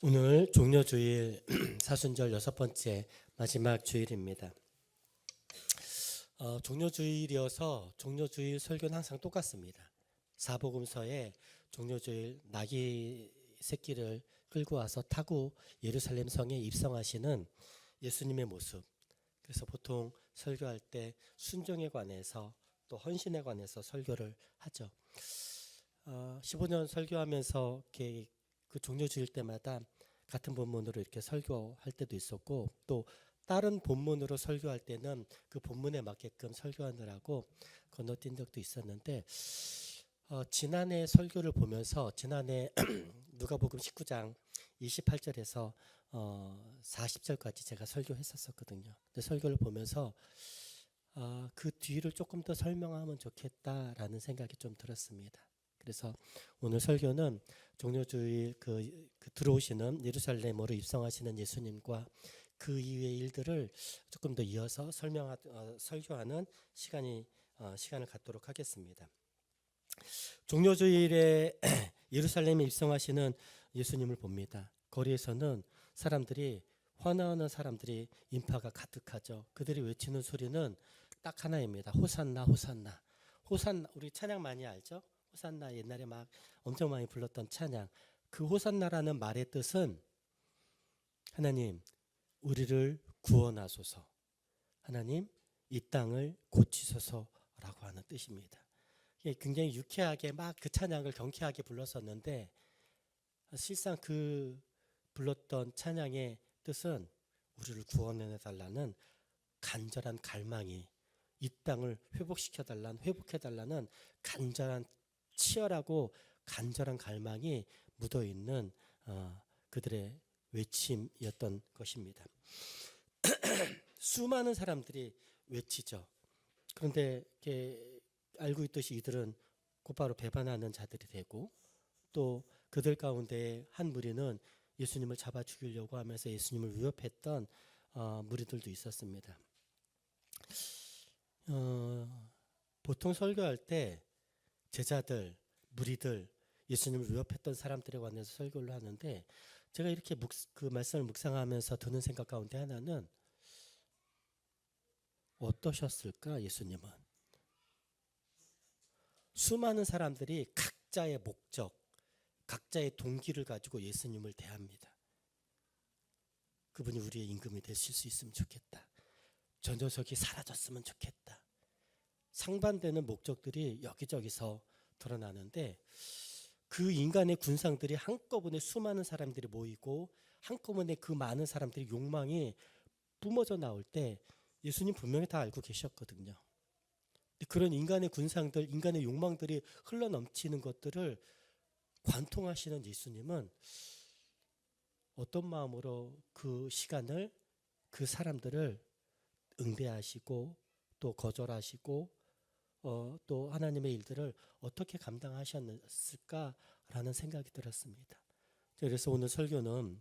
오늘 종료주일 사순절 6번째 마지막 주일입니다. 종료주일이어서 종료주일 설교는 항상 똑같습니다. 사복음서에 종료주일 나귀 새끼를 끌고 와서 타고 예루살렘 성에 입성하시는 예수님의 모습. 그래서 보통 설교할 때 순종에 관해서 또 헌신에 관해서 설교를 하죠. 15년 설교하면서 이렇게 그 종료주일 때마다 같은 본문으로 이렇게 설교할 때도 있었고, 또 다른 본문으로 설교할 때는 그 본문에 맞게끔 설교하느라고 건너뛴 적도 있었는데, 지난해 설교를 보면서 지난해 누가복음 19장 28절에서 40절까지 제가 설교했었거든요. 근데 설교를 보면서 그 뒤를 조금 더 설명하면 좋겠다라는 생각이 좀 들었습니다. 그래서 오늘 설교는 종료주일 그 들어오시는 예루살렘으로 입성하시는 예수님과 그 이후의 일들을 조금 더 이어서 설교하는 시간을 갖도록 하겠습니다. 종료주일에 예루살렘에 입성하시는 예수님을 봅니다. 거리에서는 사람들이 환호하는 사람들이 인파가 가득하죠. 그들이 외치는 소리는 딱 하나입니다. 호산나 호산나. 호산나, 우리 찬양 많이 알죠? 호산나, 옛날에 막 엄청 많이 불렀던 찬양. 그 호산나라는 말의 뜻은 하나님 우리를 구원하소서, 하나님 이 땅을 고치소서라고 하는 뜻입니다. 굉장히 유쾌하게 막 그 찬양을 경쾌하게 불렀었는데, 실상 그 불렀던 찬양의 뜻은 우리를 구원해 달라는 간절한 갈망이, 이 땅을 회복해 달라는 간절한 치열하고 간절한 갈망이 묻어 있는 그들의 외침이었던 것입니다. 수많은 사람들이 외치죠. 그런데 알고 있듯이 이들은 곧바로 배반하는 자들이 되고, 또 그들 가운데 한 무리는 예수님을 잡아 죽이려고 하면서 예수님을 위협했던 무리들도 있었습니다. 보통 설교할 때 제자들, 무리들, 예수님을 위협했던 사람들에 관해서 설교를 하는데, 제가 이렇게 그 말씀을 묵상하면서 드는 생각 가운데 하나는, 어떠셨을까? 예수님은 수많은 사람들이 각자의 목적, 각자의 동기를 가지고 예수님을 대합니다. 그분이 우리의 임금이 되실 수 있으면 좋겠다. 저 녀석이 사라졌으면 좋겠다. 상반되는 목적들이 여기저기서 드러나는데, 그 인간의 군상들이 한꺼번에 수많은 사람들이 모이고 한꺼번에 그 많은 사람들의 욕망이 뿜어져 나올 때 예수님 분명히 다 알고 계셨거든요. 그런 인간의 군상들, 인간의 욕망들이 흘러넘치는 것들을 관통하시는 예수님은 어떤 마음으로 그 시간을, 그 사람들을 응대하시고 또 거절하시고 또 하나님의 일들을 어떻게 감당하셨을까라는 생각이 들었습니다. 그래서 오늘 설교는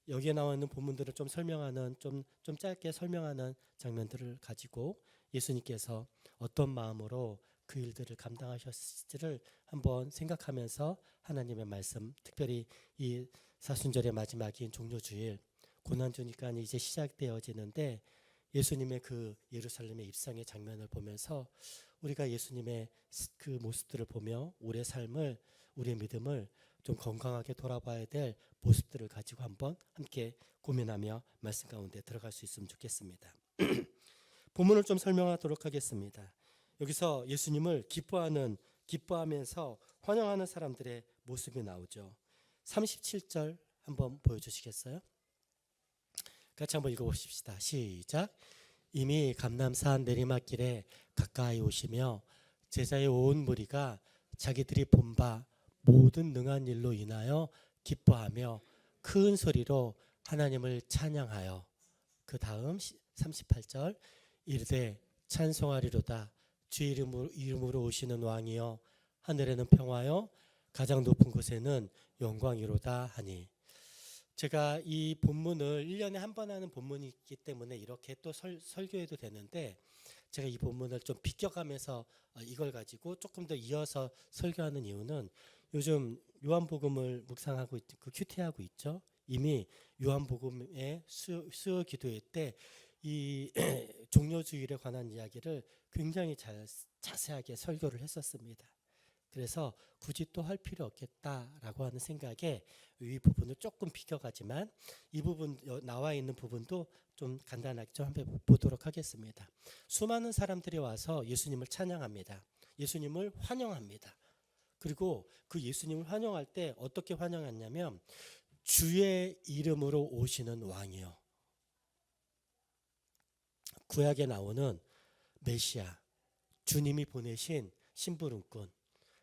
여기에 나와 있는 본문들을 좀 설명하는, 좀 짧게 설명하는 장면들을 가지고 예수님께서 어떤 마음으로 그 일들을 감당하셨을지를 한번 생각하면서 하나님의 말씀, 특별히 이 사순절의 마지막인 종료주일, 고난주니까 이제 시작되어지는데, 예수님의 그 예루살렘의 입성의 장면을 보면서 우리가 예수님의 그 모습들을 보며 우리의 삶을, 우리의 믿음을 좀 건강하게 돌아봐야 될 모습들을 가지고 한번 함께 고민하며 말씀 가운데 들어갈 수 있으면 좋겠습니다. 본문을 좀 설명하도록 하겠습니다. 여기서 예수님을 기뻐하면서 환영하는 사람들의 모습이 나오죠. 37절 한번 보여주시겠어요? 같이 한번 읽어보십시다. 시작. 이미 감람산 내리막길에 가까이 오시며 제자의 온 무리가 자기들이 본 바 모든 능한 일로 인하여 기뻐하며 큰 소리로 하나님을 찬양하여, 그 다음 38절, 이르되 찬송하리로다 주 이름으로 오시는 왕이여, 하늘에는 평화여 가장 높은 곳에는 영광이로다 하니. 제가 이 본문을 1년에 한 번 하는 본문이 있기 때문에 이렇게 또 설교해도 되는데, 제가 이 본문을 좀 비껴가면서 이걸 가지고 조금 더 이어서 설교하는 이유는, 요즘 요한복음을 묵상하고 그 큐티하고 있죠. 이미 요한복음의 수요 기도회 때 이 종려주일에 관한 이야기를 굉장히 자세하게 설교를 했었습니다. 그래서 굳이 또 할 필요 없겠다라고 하는 생각에 이 부분을 조금 비껴가지만 이 부분 나와 있는 부분도 좀 간단하게 좀 한번 보도록 하겠습니다. 수많은 사람들이 와서 예수님을 찬양합니다. 예수님을 환영합니다. 그리고 그 예수님을 환영할 때 어떻게 환영했냐면 주의 이름으로 오시는 왕이요. 구약에 나오는 메시아, 주님이 보내신 심부름꾼,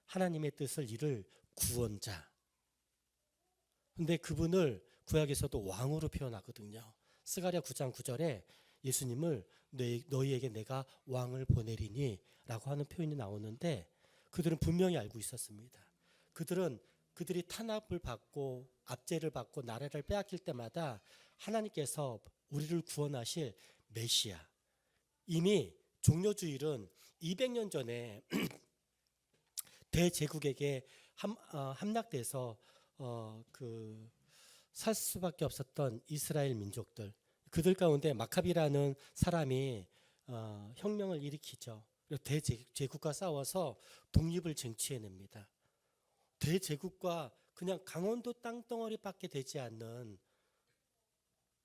하나님의 뜻을 이룰 구원자. 근데 그분을 구약에서도 왕으로 표현하거든요. 스가랴 9장 9절에 예수님을 너희에게 내가 왕을 보내리니 라고 하는 표현이 나오는데 그들은 분명히 알고 있었습니다. 그들이 탄압을 받고 압제를 받고 나라를 빼앗길 때마다 하나님께서 우리를 구원하실 메시아, 이미 종려주일은 200년 전에 대제국에게 함락돼서 살 수밖에 없었던 이스라엘 민족들, 그들 가운데 마카비라는 사람이 혁명을 일으키죠. 대제국과 싸워서 독립을 쟁취해냅니다. 대제국과 그냥 강원도 땅덩어리밖에 되지 않는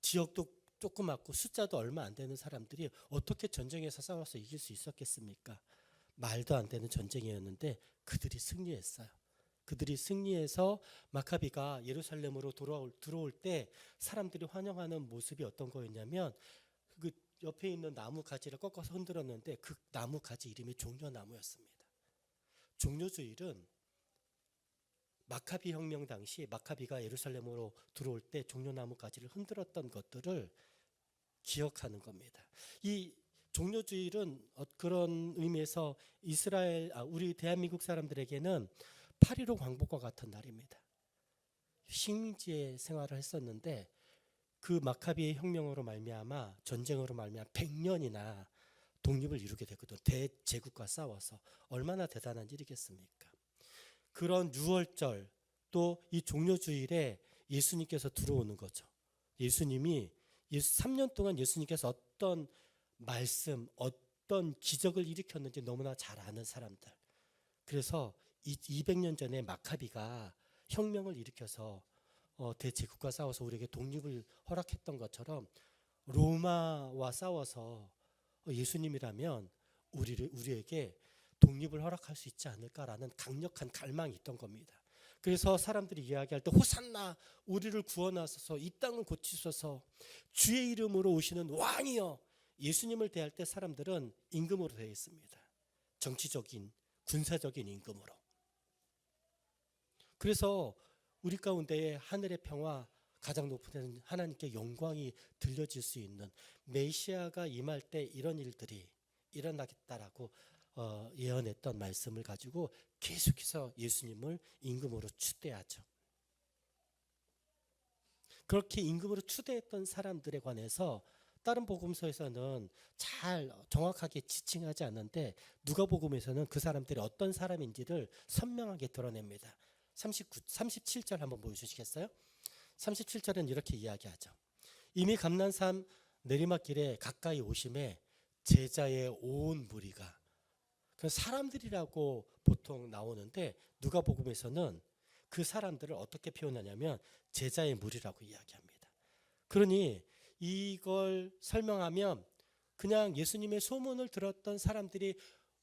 지역도 조그맣고 숫자도 얼마 안 되는 사람들이 어떻게 전쟁에서 싸워서 이길 수 있었겠습니까? 말도 안 되는 전쟁이었는데 그들이 승리했어요. 그들이 승리해서 마카비가 예루살렘으로 들어올 때 사람들이 환영하는 모습이 어떤 거였냐면 그 옆에 있는 나무 가지를 꺾어서 흔들었는데 그 나무 가지 이름이 종려나무였습니다. 종려주일은 마카비 혁명 당시 마카비가 예루살렘으로 들어올 때 종려나무 가지를 흔들었던 것들을 기억하는 겁니다. 이 종려주일은 그런 의미에서 우리 대한민국 사람들에게는 8.15 광복과 같은 날입니다. 식민지의 생활을 했었는데 그 마카비의 혁명으로 말미암아 전쟁으로 말미암아 100년이나 독립을 이루게 됐거든. 대제국과 싸워서 얼마나 대단한 일이겠습니까? 그런 유월절 또 이 종려주일에 예수님께서 들어오는 거죠. 3년 동안 예수님께서 어떤 말씀, 어떤 기적을 일으켰는지 너무나 잘 아는 사람들. 그래서 200년 전에 마카비가 혁명을 일으켜서 대제국과 싸워서 우리에게 독립을 허락했던 것처럼 로마와 싸워서 예수님이라면 우리에게 독립을 허락할 수 있지 않을까라는 강력한 갈망이 있던 겁니다. 그래서 사람들이 이야기할 때 호산나, 우리를 구원하소서, 이 땅을 고치소서, 주의 이름으로 오시는 왕이여. 예수님을 대할 때 사람들은 임금으로 되어 있습니다. 정치적인, 군사적인 임금으로. 그래서 우리 가운데 하늘의 평화, 가장 높은 하나님께 영광이 들려질 수 있는 메시아가 임할 때 이런 일들이 일어나겠다라고 예언했던 말씀을 가지고 계속해서 예수님을 임금으로 추대하죠. 그렇게 임금으로 추대했던 사람들에 관해서 다른 복음서에서는 잘 정확하게 지칭하지 않는데 누가복음에서는 그 사람들이 어떤 사람인지를 선명하게 드러냅니다. 37절 한번 보여주시겠어요? 37절은 이렇게 이야기하죠. 이미 감난산 내리막길에 가까이 오심에 제자의 온 무리가, 그 사람들이라고 보통 나오는데 누가복음에서는 그 사람들을 어떻게 표현하냐면 제자의 무리라고 이야기합니다. 그러니 이걸 설명하면 그냥 예수님의 소문을 들었던 사람들이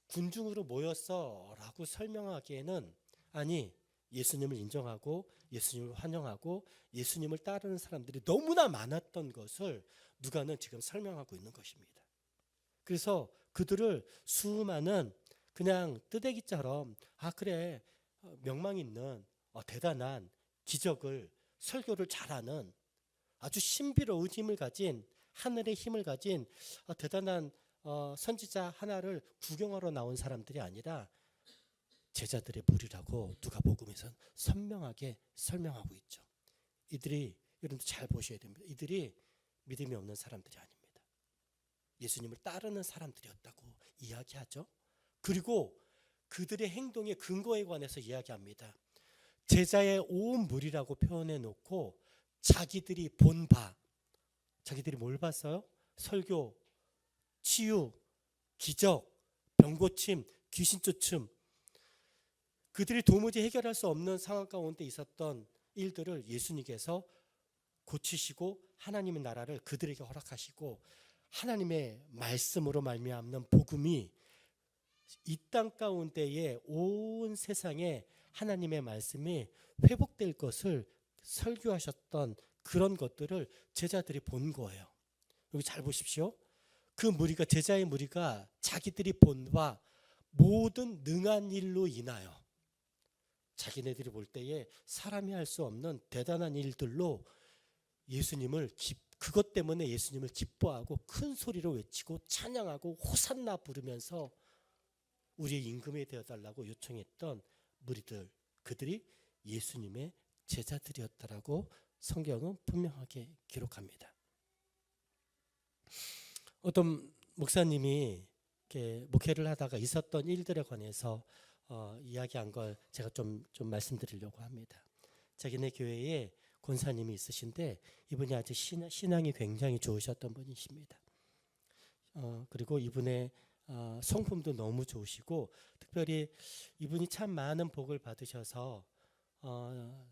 군중으로 모였어라고 설명하기에는, 아니, 예수님을 인정하고 예수님을 환영하고 예수님을 따르는 사람들이 너무나 많았던 것을 누가는 지금 설명하고 있는 것입니다. 그래서 그들을 수많은 그냥 뜨대기처럼 그래, 명망 있는 대단한 기적을, 설교를 잘하는 아주 신비로운 힘을 가진, 하늘의 힘을 가진 대단한 선지자 하나를 구경하러 나온 사람들이 아니라 제자들의 무리라고 누가복음에서는 선명하게 설명하고 있죠. 이들이, 여러분들 잘 보셔야 됩니다. 이들이 믿음이 없는 사람들이 아닙니다. 예수님을 따르는 사람들이었다고 이야기하죠. 그리고 그들의 행동의 근거에 관해서 이야기합니다. 제자의 온 무리라고 표현해 놓고 자기들이 본 바, 자기들이 뭘 봤어요? 설교, 치유, 기적, 병고침, 귀신 쫓음, 그들이 도무지 해결할 수 없는 상황 가운데 있었던 일들을 예수님께서 고치시고 하나님의 나라를 그들에게 허락하시고 하나님의 말씀으로 말미암는 복음이 이 땅 가운데에 온 세상에 하나님의 말씀이 회복될 것을 설교하셨던 그런 것들을 제자들이 본 거예요. 여기 잘 보십시오. 그 무리가, 제자의 무리가 자기들이 본 바 모든 능한 일로 인하여, 자기네들이 볼 때에 사람이 할 수 없는 대단한 일들로 그것 때문에 예수님을 기뻐하고 큰 소리로 외치고 찬양하고 호산나 부르면서 우리의 임금이 되어달라고 요청했던 무리들, 그들이 예수님의 제자들이었다라고 성경은 분명하게 기록합니다. 어떤 목사님이 이렇게 목회를 하다가 있었던 일들에 관해서 이야기한 걸 제가 좀 말씀드리려고 합니다. 자기네 교회에 권사님이 있으신데 이분이 아주 신앙이 굉장히 좋으셨던 분이십니다. 그리고 이분의 성품도 너무 좋으시고, 특별히 이분이 참 많은 복을 받으셔서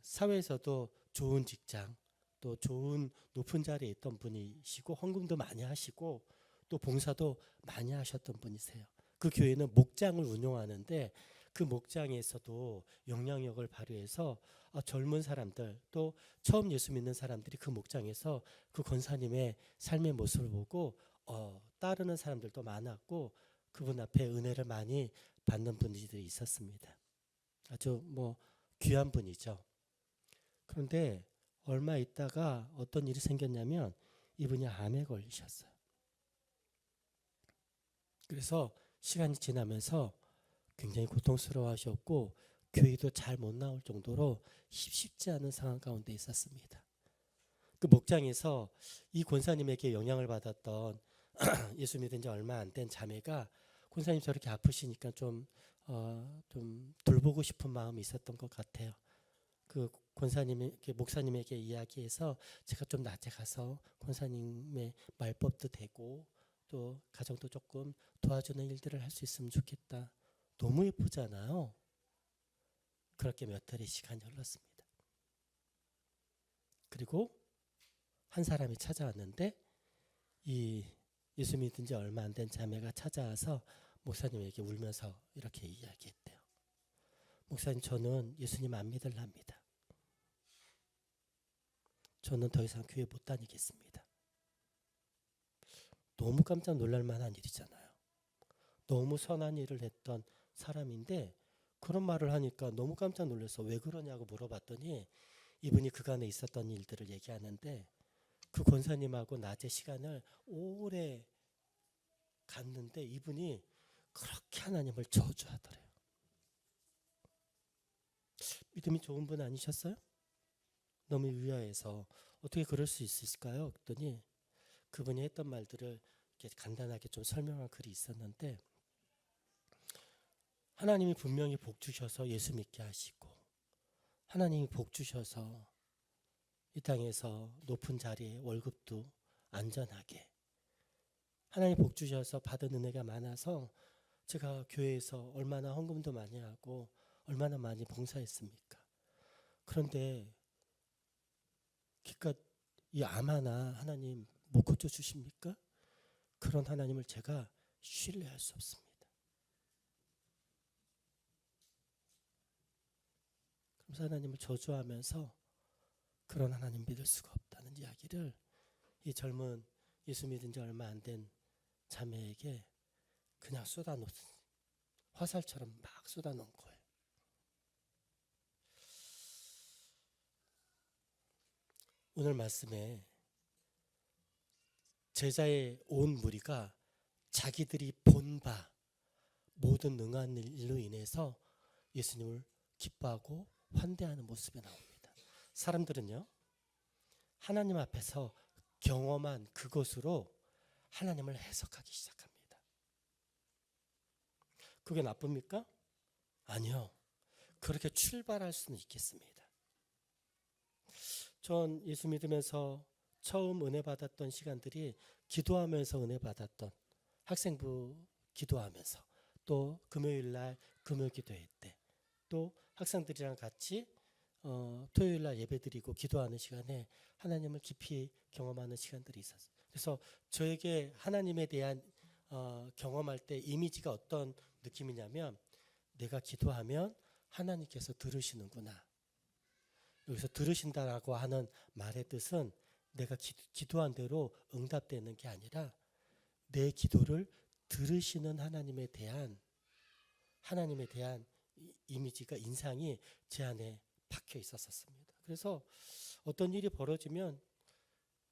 사회에서도 좋은 직장, 또 좋은 높은 자리에 있던 분이시고, 헌금도 많이 하시고 또 봉사도 많이 하셨던 분이세요. 그 교회는 목장을 운영하는데 그 목장에서도 영향력을 발휘해서 젊은 사람들, 또 처음 예수 믿는 사람들이 그 목장에서 그 권사님의 삶의 모습을 보고 따르는 사람들도 많았고, 그분 앞에 은혜를 많이 받는 분들이 있었습니다. 아주 귀한 분이죠. 그런데 얼마 있다가 어떤 일이 생겼냐면 이분이 암에 걸리셨어요. 그래서 시간이 지나면서 굉장히 고통스러워하셨고 교회도 잘 못 나올 정도로 쉽지 않은 상황 가운데 있었습니다. 그 목장에서 이 권사님에게 영향을 받았던 예수 믿은 지 얼마 안 된 자매가 권사님 저렇게 아프시니까 좀 돌보고 싶은 마음이 있었던 것 같아요. 그 목사님에게 이야기해서 제가 좀 낮에 가서 권사님의 말법도 되고 또 가정도 조금 도와주는 일들을 할 수 있으면 좋겠다. 너무 예쁘잖아요. 그렇게 몇 달의 시간이 흘렀습니다. 그리고 한 사람이 찾아왔는데 이 예수 믿은 지 얼마 안 된 자매가 찾아와서 목사님에게 울면서 이렇게 이야기했대요. 목사님, 저는 예수님 안 믿을랍니다. 저는 더 이상 교회 못 다니겠습니다. 너무 깜짝 놀랄 만한 일이잖아요. 너무 선한 일을 했던 사람인데 그런 말을 하니까 너무 깜짝 놀라서 왜 그러냐고 물어봤더니 이분이 그간에 있었던 일들을 얘기하는데 그 권사님하고 낮에 시간을 오래 갔는데 이분이 그렇게 하나님을 저주하더래요. 믿음이 좋은 분 아니셨어요? 너무 유야해서 어떻게 그럴 수 있을까요? 그랬더니 그분이 했던 말들을 이렇게 간단하게 좀 설명한 글이 있었는데, 하나님이 분명히 복 주셔서 예수 믿게 하시고 하나님이 복 주셔서 이 땅에서 높은 자리에 월급도 안전하게, 하나님 복 주셔서 받은 은혜가 많아서 제가 교회에서 얼마나 헌금도 많이 하고 얼마나 많이 봉사했습니까? 그런데 기껏 이 암 하나 하나님 못 고쳐주십니까? 그런 하나님을 제가 신뢰할 수 없습니다. 그래서 하나님을 저주하면서 그런 하나님 믿을 수가 없다는 이야기를 이 젊은 예수 믿은 지 얼마 안 된 자매에게 그냥 쏟아놓은, 화살처럼 막 쏟아놓은 거예요. 오늘 말씀에 제자의 온 무리가 자기들이 본 바 모든 능한 일로 인해서 예수님을 기뻐하고 환대하는 모습이 나옵니다. 사람들은요, 하나님 앞에서 경험한 그것으로 하나님을 해석하기 시작합니다. 그게 나쁩니까? 아니요. 그렇게 출발할 수는 있겠습니다. 전 예수 믿으면서 처음 은혜 받았던 시간들이 기도하면서 은혜 받았던, 학생부 기도하면서, 또 금요일 날 금요 기도회 때, 또 학생들이랑 같이 토요일 날 예배드리고 기도하는 시간에 하나님을 깊이 경험하는 시간들이 있었어요. 그래서 저에게 하나님에 대한 경험할 때 이미지가 어떤 느낌이냐면, 내가 기도하면 하나님께서 들으시는구나. 여기서 들으신다라고 하는 말의 뜻은 내가 기도한 대로 응답되는 게 아니라 내 기도를 들으시는 하나님에 대한 이미지가, 인상이 제 안에 박혀 있었습니다. 그래서 어떤 일이 벌어지면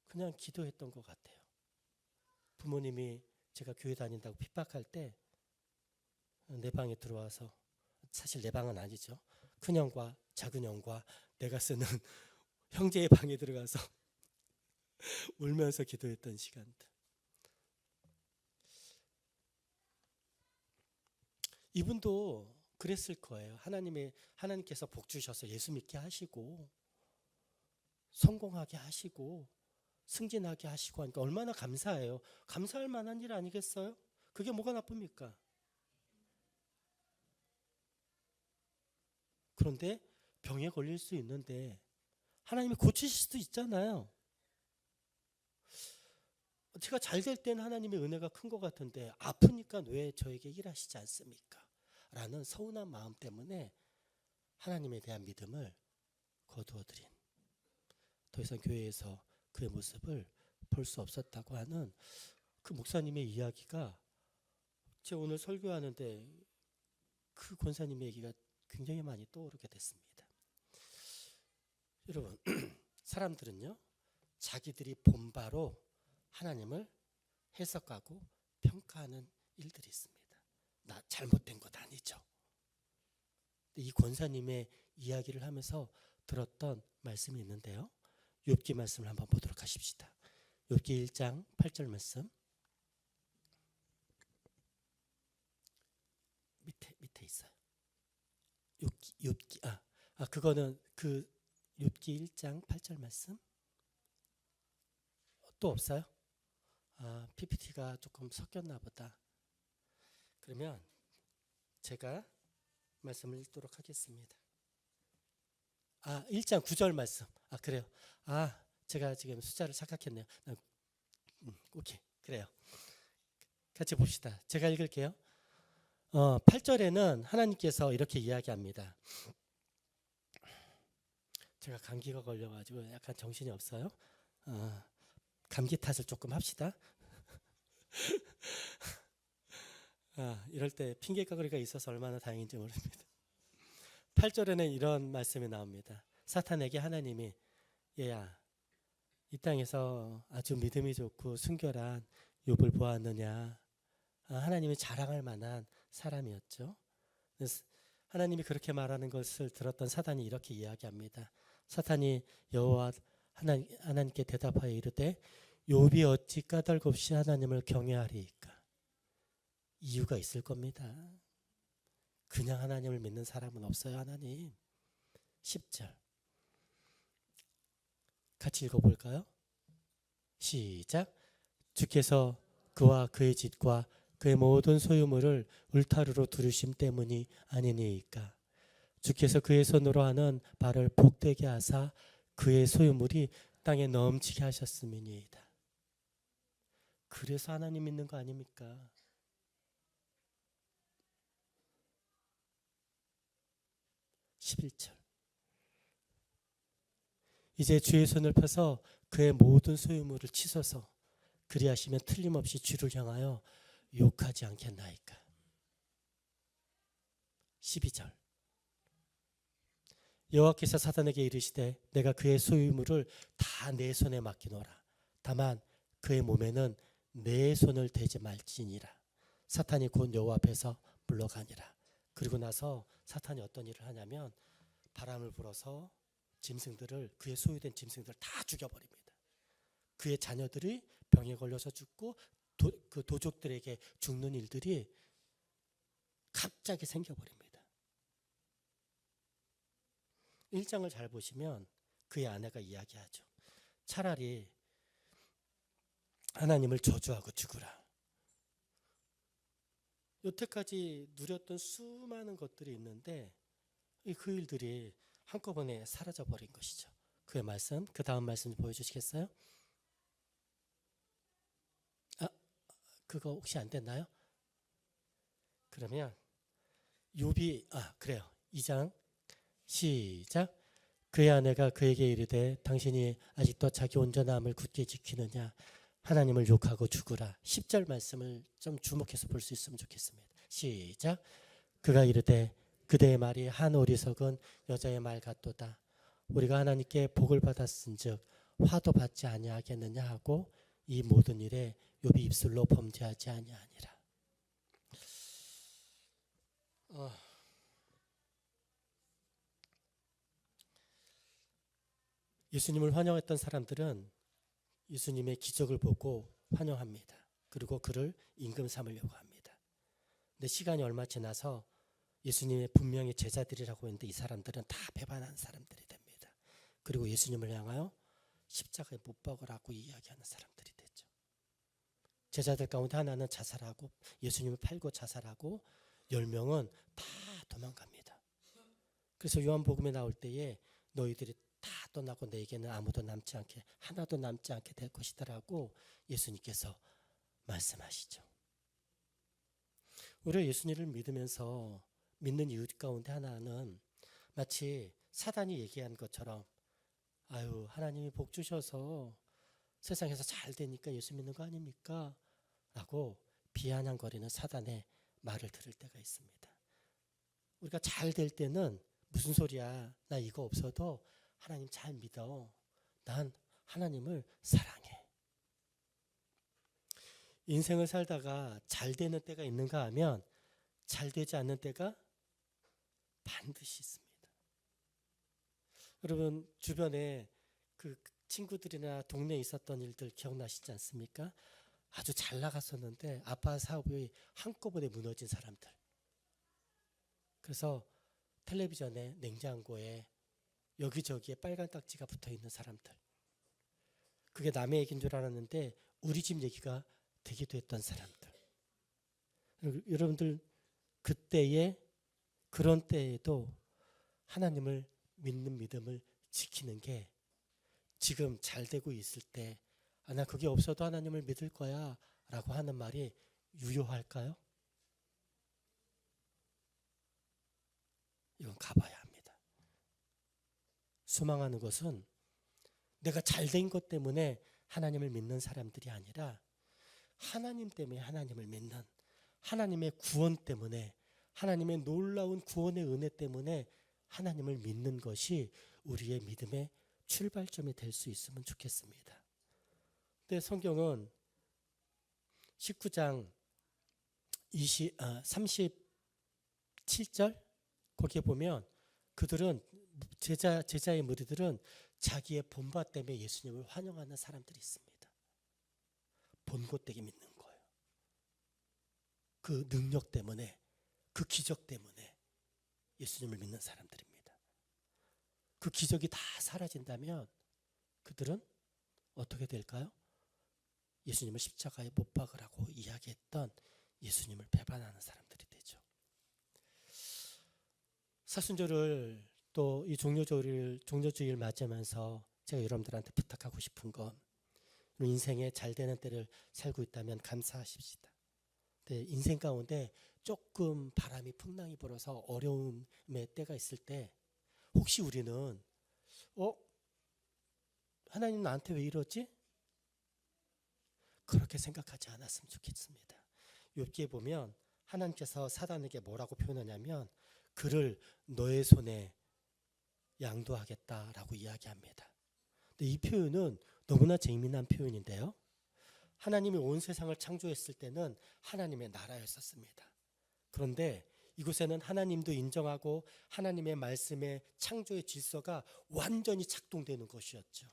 그냥 기도했던 것 같아요. 부모님이 제가 교회 다닌다고 핍박할 때 내 방에 들어와서, 사실 내 방은 아니죠, 큰형과 작은형과 내가 쓰는 형제의 방에 들어가서 울면서 기도했던 시간들. 이분도 그랬을 거예요. 하나님께서 복 주셔서 예수 믿게 하시고 성공하게 하시고 승진하게 하시고 하니까 얼마나 감사해요. 감사할 만한 일 아니겠어요? 그게 뭐가 나쁩니까? 그런데 병에 걸릴 수 있는데 하나님이 고치실 수도 있잖아요. 제가 잘 될 때는 하나님의 은혜가 큰 것 같은데 아프니까 왜 저에게 일하시지 않습니까? 라는 서운한 마음 때문에 하나님에 대한 믿음을 거두어들인, 더 이상 교회에서 그의 모습을 볼 수 없었다고 하는 그 목사님의 이야기가, 제가 오늘 설교하는데 그 권사님의 얘기가 굉장히 많이 떠오르게 됐습니다. 여러분, 사람들은요, 자기들이 본바로 하나님을 해석하고 평가하는 일들이 있습니다. 나 잘못된 것 아니죠. 이 권사님의 이야기를 하면서 들었던 말씀이 있는데요. 욥기 말씀을 한번 보도록 하십시다. 욥기 1장 8절 말씀. 밑에 있어요. 욥기 그거는 그 욥기 1장 8절 말씀. 또 없어요? PPT가 조금 섞였나 보다. 그러면 제가 말씀을 읽도록 하겠습니다. 1장 9절 말씀. 그래요. 제가 지금 숫자를 착각했네요. 오케이. 그래요. 같이 봅시다. 제가 읽을게요. 8절에는 하나님께서 이렇게 이야기합니다. 제가 감기가 걸려가지고 약간 정신이 없어요. 감기 탓을 조금 합시다. 이럴 때 핑계거리가 있어서 얼마나 다행인지 모릅니다. 8절에는 이런 말씀이 나옵니다. 사탄에게 하나님이, 얘야, 이 땅에서 아주 믿음이 좋고 순결한 욥을 보았느냐. 하나님이 자랑할 만한 사람이었죠. 하나님이 그렇게 말하는 것을 들었던 사탄이 이렇게 이야기합니다. 사탄이 여호와 하나님께 대답하여 이르되, 욥이 어찌 까닭 없이 하나님을 경외하리이까. 이유가 있을 겁니다. 그냥 하나님을 믿는 사람은 없어요. 하나님. 10절 같이 읽어볼까요? 시작. 주께서 그와 그의 집과 그의 모든 소유물을 울타리로 두르심 때문이 아니니이까. 주께서 그의 손으로 하는 바를 복되게 하사 그의 소유물이 땅에 넘치게 하셨음이니이다. 그래서 하나님 믿는 거 아닙니까? 11절. 이제 주의 손을 펴서 그의 모든 소유물을 치소서. 그리하시면 틀림없이 주를 향하여 욕하지 않겠나이까. 12절. 여호와께서 사탄에게 이르시되, 내가 그의 소유물을 다 내 손에 맡기노라. 다만 그의 몸에는 내 손을 대지 말지니라. 사탄이 곧 여호와 앞에서 물러가니라. 그리고 나서 사탄이 어떤 일을 하냐면 바람을 불어서 그의 소유된 짐승들을 다 죽여버립니다. 그의 자녀들이 병에 걸려서 죽고 그 도적들에게 죽는 일들이 갑자기 생겨버립니다. 1장을 잘 보시면 그의 아내가 이야기하죠. 차라리 하나님을 저주하고 죽으라. 여태까지 누렸던 수많은 것들이 있는데 그 일들이 한꺼번에 사라져버린 것이죠. 그의 말씀, 그 다음 말씀 보여주시겠어요? 그거 혹시 안 됐나요? 그러면 욥이 그래요. 2장 시작. 그의 아내가 그에게 이르되 당신이 아직도 자기 온전함을 굳게 지키느냐 하나님을 욕하고 죽으라. 10절 말씀을 좀 주목해서 볼 수 있으면 좋겠습니다. 시작. 그가 이르되 그대의 말이 한 어리석은 여자의 말 같도다. 우리가 하나님께 복을 받았은즉 화도 받지 아니하겠느냐 하고 이 모든 일에 욥이 입술로 범죄하지 아니하니라. 예수님을 환영했던 사람들은 예수님의 기적을 보고 환영합니다. 그리고 그를 임금 삼으려고 합니다. 근데 시간이 얼마 지나서 예수님의 분명히 제자들이라고 했는데 이 사람들은 다 배반한 사람들이 됩니다. 그리고 예수님을 향하여 십자가에 못 박으라고 이야기하는 사람들이 되죠. 제자들 가운데 하나는 자살하고 예수님을 팔고 자살하고 10명은 다 도망갑니다. 그래서 요한복음에 나올 때에 너희들이 다 떠나고 내게는 아무도 남지 않게 하나도 남지 않게 될 것이다라고 예수님께서 말씀하시죠. 우리가 예수님을 믿으면서 믿는 이유 가운데 하나는 마치 사단이 얘기한 것처럼 하나님이 복 주셔서 세상에서 잘 되니까 예수 믿는 거 아닙니까? 라고 비아냥거리는 사단의 말을 들을 때가 있습니다. 우리가 잘 될 때는 무슨 소리야? 나 이거 없어도 하나님 잘 믿어. 난 하나님을 사랑해. 인생을 살다가 잘 되는 때가 있는가 하면 잘 되지 않는 때가 반드시 있습니다. 여러분 주변에 그 친구들이나 동네에 있었던 일들 기억나시지 않습니까? 아주 잘 나갔었는데 아빠 사업이 한꺼번에 무너진 사람들. 그래서 텔레비전에 냉장고에 여기저기에 빨간 딱지가 붙어있는 사람들. 그게 남의 얘기인 줄 알았는데 우리 집 얘기가 되기도 했던 사람들. 여러분들 그때에 그런 때에도 하나님을 믿는 믿음을 지키는 게 지금 잘 되고 있을 때 나 그게 없어도 하나님을 믿을 거야 라고 하는 말이 유효할까요? 이건 가봐야 합니다. 소망하는 것은 내가 잘된 것 때문에 하나님을 믿는 사람들이 아니라 하나님 때문에 하나님을 믿는 하나님의 구원 때문에 하나님의 놀라운 구원의 은혜 때문에 하나님을 믿는 것이 우리의 믿음의 출발점이 될 수 있으면 좋겠습니다. 근데 성경은 19장 37절 거기에 보면 그들은 제자의 무리들은 자기의 본바 때문에 예수님을 환영하는 사람들이 있습니다. 본고되게 믿는 거예요. 그 능력 때문에 그 기적 때문에 예수님을 믿는 사람들입니다. 그 기적이 다 사라진다면 그들은 어떻게 될까요? 예수님을 십자가에 못 박으라고 이야기했던 예수님을 배반하는 사람들이 되죠. 사순절을 또 이 종료주의를 맞으면서 제가 여러분들한테 부탁하고 싶은 건 인생에 잘 되는 때를 살고 있다면 감사하십시다. 근데 인생 가운데 조금 바람이 풍랑이 불어서 어려움의 때가 있을 때 혹시 우리는 하나님 나한테 왜 이러지? 그렇게 생각하지 않았으면 좋겠습니다. 욥기에 보면 하나님께서 사단에게 뭐라고 표현하냐면 그를 너의 손에 양도하겠다라고 이야기합니다. 근데 이 표현은 너무나 재미난 표현인데요. 하나님이 온 세상을 창조했을 때는 하나님의 나라였었습니다. 그런데 이곳에는 하나님도 인정하고 하나님의 말씀의 창조의 질서가 완전히 작동되는 것이었죠.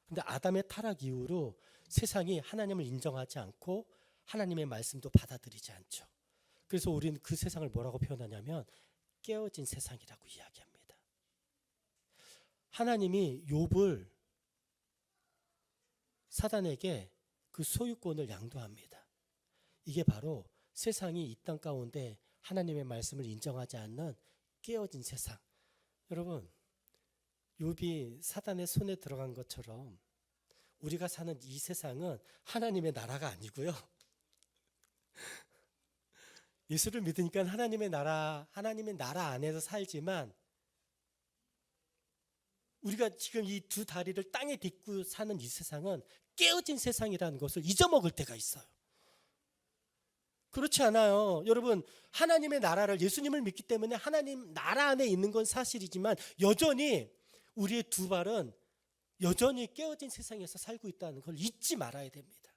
그런데 아담의 타락 이후로 세상이 하나님을 인정하지 않고 하나님의 말씀도 받아들이지 않죠. 그래서 우리는 그 세상을 뭐라고 표현하냐면 깨어진 세상이라고 이야기합니다. 하나님이 욥을 사단에게 그 소유권을 양도합니다. 이게 바로 세상이 이 땅 가운데 하나님의 말씀을 인정하지 않는 깨어진 세상. 여러분, 욥이 사단의 손에 들어간 것처럼 우리가 사는 이 세상은 하나님의 나라가 아니고요. 예수를 믿으니까 하나님의 나라 안에서 살지만 우리가 지금 이 두 다리를 땅에 딛고 사는 이 세상은 깨어진 세상이라는 것을 잊어먹을 때가 있어요. 그렇지 않아요. 여러분, 하나님의 나라를, 예수님을 믿기 때문에 하나님 나라 안에 있는 건 사실이지만 여전히 우리의 두 발은 여전히 깨어진 세상에서 살고 있다는 걸 잊지 말아야 됩니다.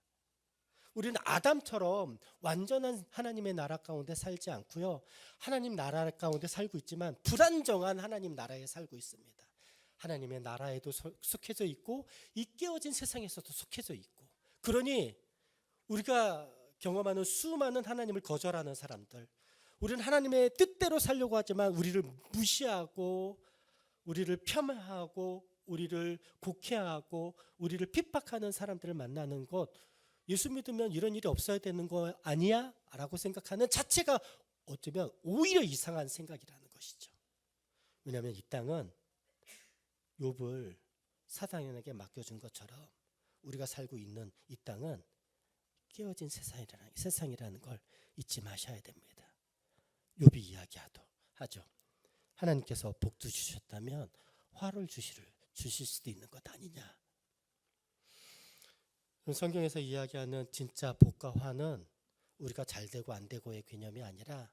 우리는 아담처럼 완전한 하나님의 나라 가운데 살지 않고요. 하나님 나라 가운데 살고 있지만 불안정한 하나님 나라에 살고 있습니다. 하나님의 나라에도 속해져 있고 이 깨어진 세상에서도 속해져 있고, 그러니 우리가 경험하는 수많은 하나님을 거절하는 사람들, 우리는 하나님의 뜻대로 살려고 하지만 우리를 무시하고 우리를 폄하하고 우리를 곡해하고 우리를 핍박하는 사람들을 만나는 것, 예수 믿으면 이런 일이 없어야 되는 거 아니야? 라고 생각하는 자체가 어쩌면 오히려 이상한 생각이라는 것이죠. 왜냐하면 이 땅은 욥을 사단에게 맡겨준 것처럼 우리가 살고 있는 이 땅은 깨어진 세상이라는 걸 잊지 마셔야 됩니다. 욥이 이야기하죠. 하나님께서 복도 주셨다면 화를 주실 수도 있는 것 아니냐. 성경에서 이야기하는 진짜 복과 화는 우리가 잘 되고 안 되고의 개념이 아니라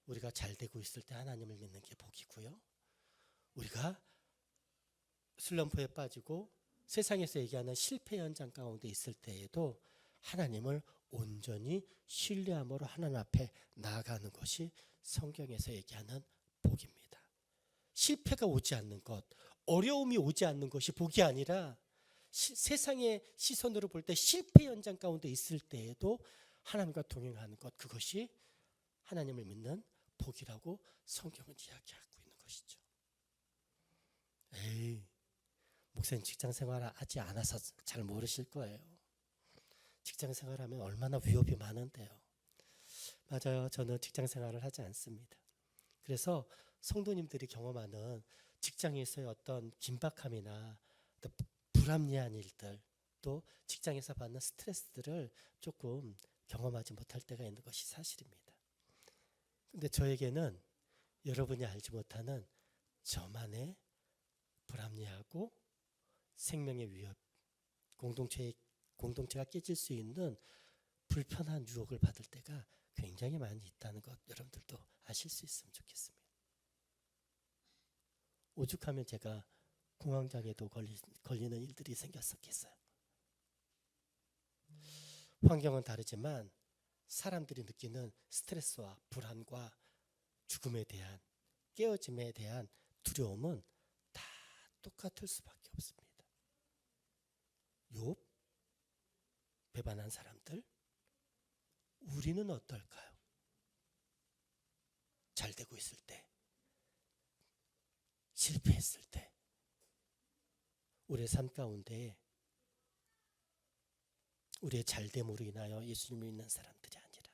우리가 잘 되고 있을 때 하나님을 믿는 게 복이고요. 우리가 슬럼프에 빠지고 세상에서 얘기하는 실패 현장 가운데 있을 때에도 하나님을 온전히 신뢰함으로 하나님 앞에 나아가는 것이 성경에서 얘기하는 복입니다. 실패가 오지 않는 것, 어려움이 오지 않는 것이 복이 아니라 세상의 시선으로 볼 때 실패 현장 가운데 있을 때에도 하나님과 동행하는 것, 그것이 하나님을 믿는 복이라고 성경은 이야기하고 있는 것이죠. 목사님 직장 생활 하지 않아서 잘 모르실 거예요. 직장 생활하면 얼마나 위협이 많은데요. 맞아요. 저는 직장 생활을 하지 않습니다. 그래서 성도님들이 경험하는 직장에서의 어떤 긴박함이나 또 불합리한 일들, 또 직장에서 받는 스트레스들을 조금 경험하지 못할 때가 있는 것이 사실입니다. 근데 저에게는 여러분이 알지 못하는 저만의 불합리하고 생명의 위협, 공동체가 깨질 수 있는 불편한 유혹을 받을 때가 굉장히 많이 있다는 것, 여러분들도 아실 수 있으면 좋겠습니다. 오죽하면 제가 공황장애도 걸리는 일들이 생겼었겠어요. 환경은 다르지만 사람들이 느끼는 스트레스와 불안과 죽음에 대한, 깨어짐에 대한 두려움은 다 똑같을 수밖에 없습니다. 욥, 배반한 사람들, 우리는 어떨까요? 잘 되고 있을 때, 실패했을 때, 우리의 삶 가운데 우리의 잘됨으로 인하여 예수님을 믿는 사람들이 아니라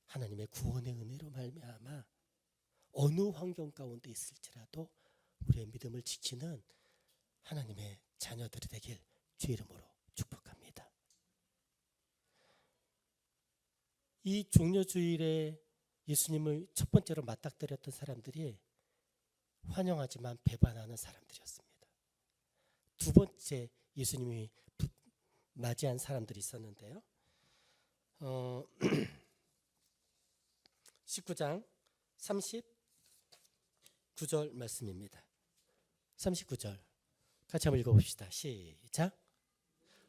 하나님의 구원의 은혜로 말미암아 어느 환경 가운데 있을지라도 우리의 믿음을 지키는 하나님의 자녀들이 되길 주 이름으로 축복합니다. 이 종려주일에 예수님을 첫 번째로 맞닥뜨렸던 사람들이 환영하지만 배반하는 사람들이었습니다. 두 번째 예수님이 맞이한 사람들이 있었는데요. 19장 39절 말씀입니다. 39절 같이 한번 읽어봅시다. 시작.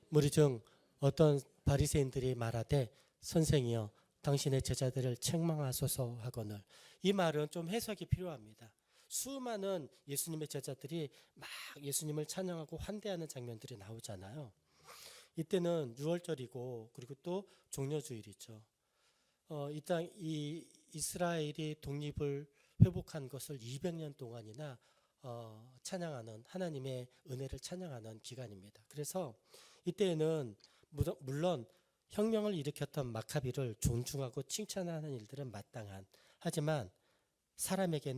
무리 중 어떤 바리새인들이 말하되 선생이여 당신의 제자들을 책망하소서 하거늘. 이 말은 좀 해석이 필요합니다. 수많은 예수님의 제자들이 막 예수님을 찬양하고 환대하는 장면들이 나오잖아요. 이때는 유월절이고 그리고 또 종려주일이죠. 이 이스라엘이 독립을 회복한 것을 200년 동안이나 찬양하는 하나님의 은혜를 찬양하는 기간입니다. 그래서 이때에는 물론 혁명을 일으켰던 마카비를 존중하고 칭찬하는 일들은 마땅한, 하지만 사람에게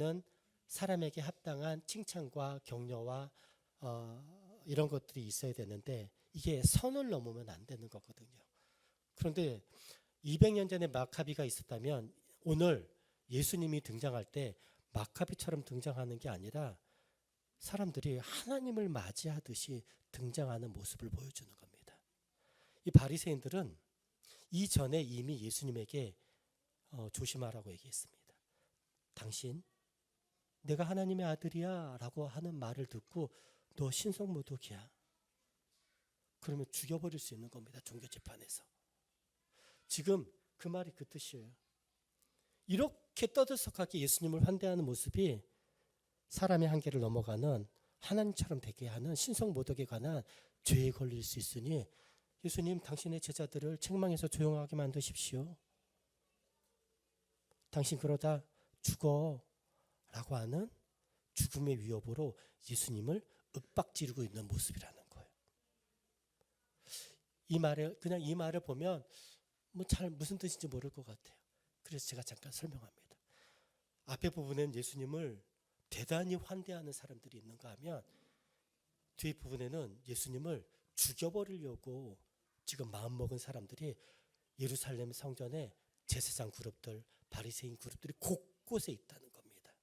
합당한 칭찬과 격려와 이런 것들이 있어야 되는데 이게 선을 넘으면 안 되는 거거든요. 그런데 200년 전에 마카비가 있었다면 오늘 예수님이 등장할 때 마카비처럼 등장하는 게 아니라 사람들이 하나님을 맞이하듯이 등장하는 모습을 보여주는 겁니다. 이 바리새인들은 이전에 이미 예수님에게 조심하라고 얘기했습니다. 당신 내가 하나님의 아들이야 라고 하는 말을 듣고 너 신성모독이야. 그러면 죽여버릴 수 있는 겁니다. 종교재판에서. 지금 그 말이 그 뜻이에요. 이렇게 떠들썩하게 예수님을 환대하는 모습이 사람의 한계를 넘어가는 하나님처럼 되게 하는 신성모독에 관한 죄에 걸릴 수 있으니 예수님 당신의 제자들을 책망해서 조용하게 만드십시오. 당신 그러다 죽어 라고 하는 죽음의 위협으로 예수님을 윽박지르고 있는 모습이라는 거예요. 이 말을 보면 잘 무슨 뜻인지 모를 것 같아요. 그래서 제가 잠깐 설명합니다. 앞에 부분엔 예수님을 대단히 환대하는 사람들이 있는가 하면 뒤 부분에는 예수님을 죽여버리려고 지금 마음먹은 사람들이 예루살렘 성전에 제사장 그룹들, 바리새인 그룹들이 곳곳에 있다는 겁니다.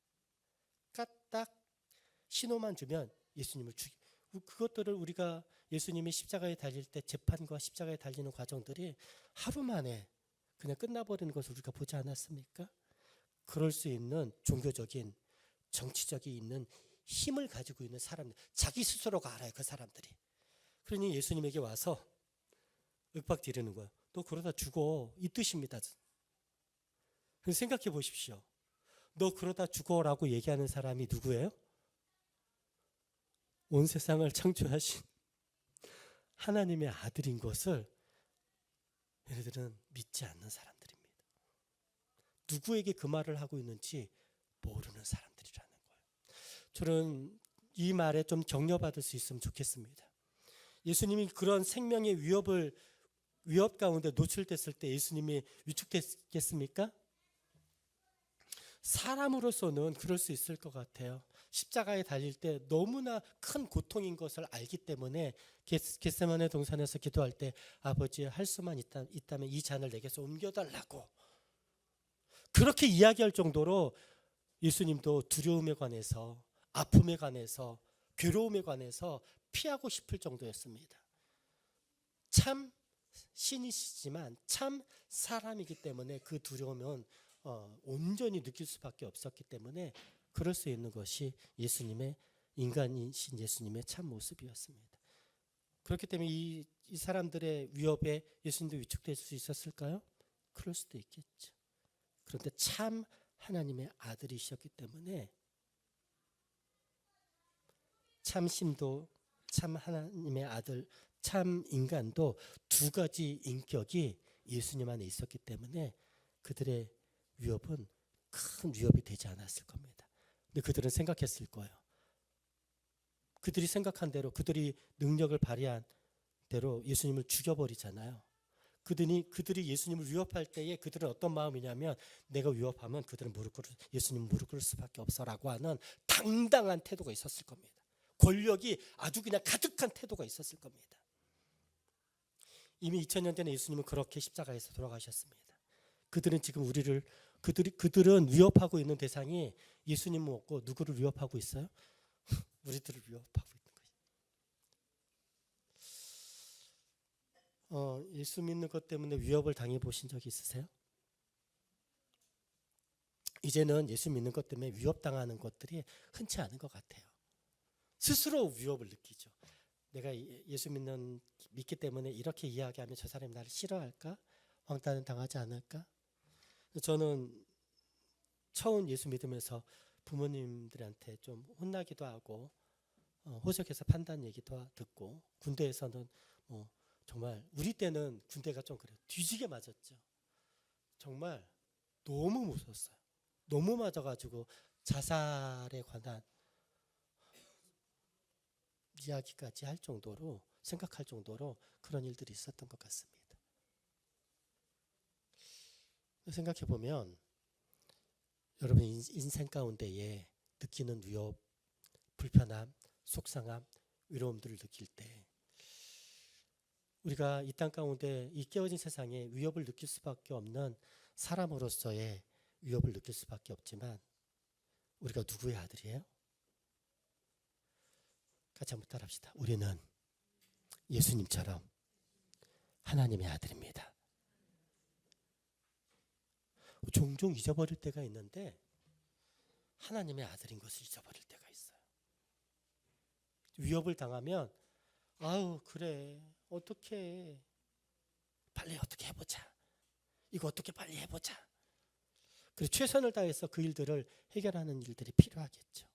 까딱 신호만 주면 예수님을 그것들을 우리가 예수님이 십자가에 달릴 때 재판과 십자가에 달리는 과정들이 하루 만에 그냥 끝나버리는 것을 우리가 보지 않았습니까? 그럴 수 있는 종교적인 정치적인 있는 힘을 가지고 있는 사람들, 자기 스스로가 알아요. 그 사람들이. 그러니 예수님에게 와서 윽박지르는 거예요. 너 그러다 죽어, 이 뜻입니다. 생각해 보십시오. 너 그러다 죽어라고 얘기하는 사람이 누구예요? 온 세상을 창조하신 하나님의 아들인 것을 얘네들은 믿지 않는 사람들입니다. 누구에게 그 말을 하고 있는지 모르는 사람들이라는 거예요. 저는 이 말에 좀 격려받을 수 있으면 좋겠습니다. 예수님이 그런 생명의 위협 가운데 노출됐을 때 예수님이 위축됐겠습니까? 사람으로서는 그럴 수 있을 것 같아요. 십자가에 달릴 때 너무나 큰 고통인 것을 알기 때문에 겟세마네 동산에서 기도할 때 아버지 할 수만 있다면 이 잔을 내게서 옮겨달라고 그렇게 이야기할 정도로 예수님도 두려움에 관해서, 아픔에 관해서, 괴로움에 관해서 피하고 싶을 정도였습니다. 참 신이시지만 참 사람이기 때문에 그 두려움은 온전히 느낄 수밖에 없었기 때문에 그럴 수 있는 것이 예수님의 인간이신 예수님의 참 모습이었습니다. 그렇기 때문에 이 사람들의 위협에 예수님도 위축될 수 있었을까요? 그럴 수도 있겠죠. 그런데 참 하나님의 아들이셨기 때문에 참심도 참 하나님의 아들, 참 인간도 두 가지 인격이 예수님 안에 있었기 때문에 그들의 위협은 큰 위협이 되지 않았을 겁니다. 근데 그들은 생각했을 거예요. 그들이 생각한 대로, 그들이 능력을 발휘한 대로 예수님을 죽여버리잖아요. 그들이 예수님을 위협할 때에 그들은 어떤 마음이냐면 내가 위협하면 그들은 예수님 무릎 꿇을 수밖에 없어라고 하는 당당한 태도가 있었을 겁니다. 권력이 아주 그냥 가득한 태도가 있었을 겁니다. 이미 2000년 전에 예수님은 그렇게 십자가에서 돌아가셨습니다. 그들은 지금 그들은 위협하고 있는 대상이 예수님은 없고 누구를 위협하고 있어요? 우리들을 위협하고 있는 거예요. 예수 믿는 것 때문에 위협을 당해 보신 적이 있으세요? 이제는 예수 믿는 것 때문에 위협당하는 것들이 흔치 않은 것 같아요. 스스로 위협을 느끼죠. 내가 예수 믿기 때문에 이렇게 이야기하면 저 사람이 나를 싫어할까? 왕따는 당하지 않을까? 저는 처음 예수 믿으면서 부모님들한테 좀 혼나기도 하고 호적에서 판단 얘기도 듣고 군대에서는 정말 우리 때는 군대가 좀 그래요. 뒤지게 맞았죠. 정말 너무 무서웠어요. 너무 맞아가지고 자살에 관한 이야기까지 할 정도로 생각할 정도로 그런 일들이 있었던 것 같습니다. 생각해 보면 여러분 인생 가운데에 느끼는 위협, 불편함, 속상함, 위로움들을 느낄 때 우리가 이 땅 가운데 이 깨어진 세상에 위협을 느낄 수밖에 없는 사람으로서의 위협을 느낄 수밖에 없지만 우리가 누구의 아들이에요? 같이 한번 따라합시다. 우리는 예수님처럼 하나님의 아들입니다. 종종 잊어버릴 때가 있는데 하나님의 아들인 것을 잊어버릴 때가 있어요. 위협을 당하면 아우 그래 어떻게 빨리 어떻게 해보자. 이거 어떻게 빨리 해보자. 그래서 최선을 다해서 그 일들을 해결하는 일들이 필요하겠죠.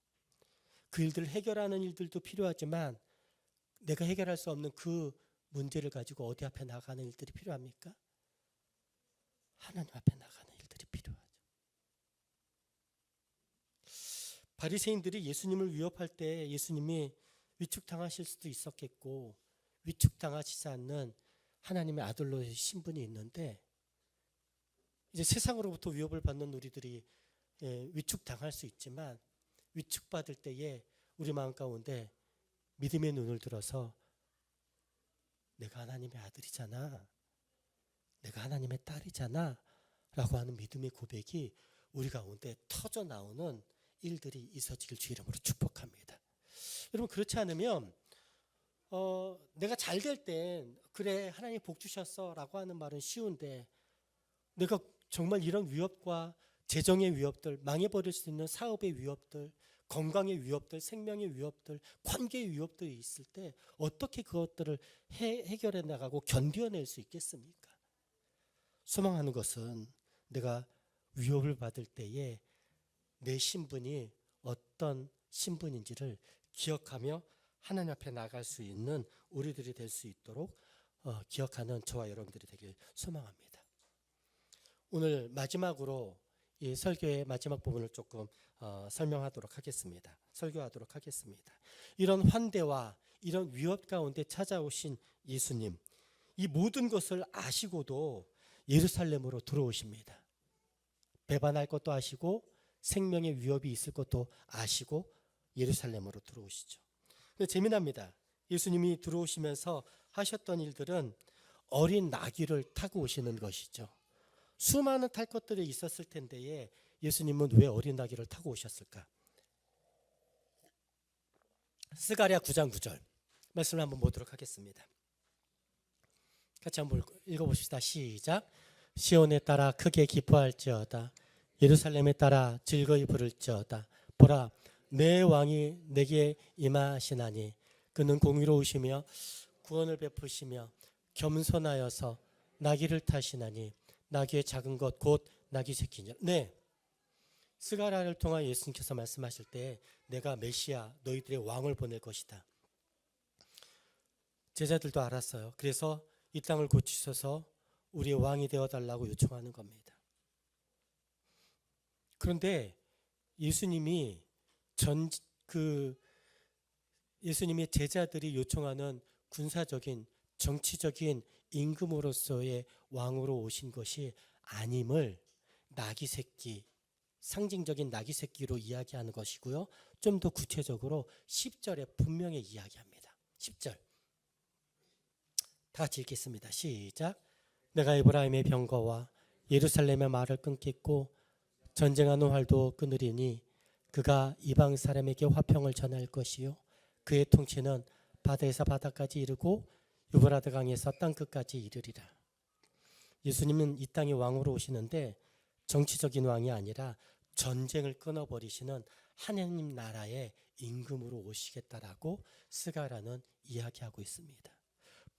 그 일들을 해결하는 일들도 필요하지만 내가 해결할 수 없는 그 문제를 가지고 어디 앞에 나가는 일들이 필요합니까? 하나님 앞에 나가는 일들이 필요하죠. 바리새인들이 예수님을 위협할 때 예수님이 위축당하실 수도 있었겠고 위축당하시지 않는 하나님의 아들로의 신분이 있는데 이제 세상으로부터 위협을 받는 우리들이 위축당할 수 있지만 위축받을 때에 우리 마음 가운데 믿음의 눈을 들어서 내가 하나님의 아들이잖아. 내가 하나님의 딸이잖아. 라고 하는 믿음의 고백이 우리 가운데 터져 나오는 일들이 있어지길 주 이름으로 축복합니다. 여러분 그렇지 않으면 내가 잘 될 땐 그래 하나님 복 주셨어 라고 하는 말은 쉬운데 내가 정말 이런 위협과 재정의 위협들, 망해버릴 수 있는 사업의 위협들, 건강의 위협들, 생명의 위협들, 관계의 위협들이 있을 때 어떻게 그것들을 해결해 나가고 견뎌낼 수 있겠습니까? 소망하는 것은 내가 위협을 받을 때에 내 신분이 어떤 신분인지를 기억하며 하나님 앞에 나갈 수 있는 우리들이 될 수 있도록 기억하는 저와 여러분들이 되길 소망합니다. 오늘 마지막으로 이 설교의 마지막 부분을 조금 설명하도록 하겠습니다. 설교하도록 하겠습니다. 이런 환대와 이런 위협 가운데 찾아오신 예수님, 이 모든 것을 아시고도 예루살렘으로 들어오십니다. 배반할 것도 아시고 생명의 위협이 있을 것도 아시고 예루살렘으로 들어오시죠. 근데 재미납니다. 예수님이 들어오시면서 하셨던 일들은 어린 나귀를 타고 오시는 것이죠. 수많은 탈 것들이 있었을 텐데에 예수님은 왜 어린 나귀를 타고 오셨을까? 스가랴 9장 9절 말씀을 한번 보도록 하겠습니다. 같이 한번 읽어봅시다. 시작. 시온에 따라 크게 기뻐할지어다. 예루살렘에 따라 즐거이 부를지어다. 보라 내 왕이 내게 임하시나니 그는 공의로우시며 구원을 베푸시며 겸손하여서 나귀를 타시나니 나귀의 작은 것 곧 나귀 새끼냐. 네, 스가랴를 통하 예수님께서 말씀하실 때 내가 메시아 너희들의 왕을 보낼 것이다. 제자들도 알았어요. 그래서 이 땅을 고치셔서 우리의 왕이 되어달라고 요청하는 겁니다. 그런데 예수님이 예수님의 제자들이 요청하는 군사적인 정치적인 임금으로서의 왕으로 오신 것이 아님을 나귀 새끼, 상징적인 나귀 새끼로 이야기하는 것이고요. 좀 더 구체적으로 10절에 분명히 이야기합니다. 10절 다 같이 읽겠습니다. 시작. 내가 에브라임의 병거와 예루살렘의 말을 끊겠고 전쟁하는 활도 끊으리니 그가 이방 사람에게 화평을 전할 것이요 그의 통치는 바다에서 바다까지 이르고 유브라데 강에서 땅끝까지 이르리라. 예수님은 이 땅의 왕으로 오시는데 정치적인 왕이 아니라 전쟁을 끊어버리시는 하나님 나라의 임금으로 오시겠다라고 스가랴는 이야기하고 있습니다.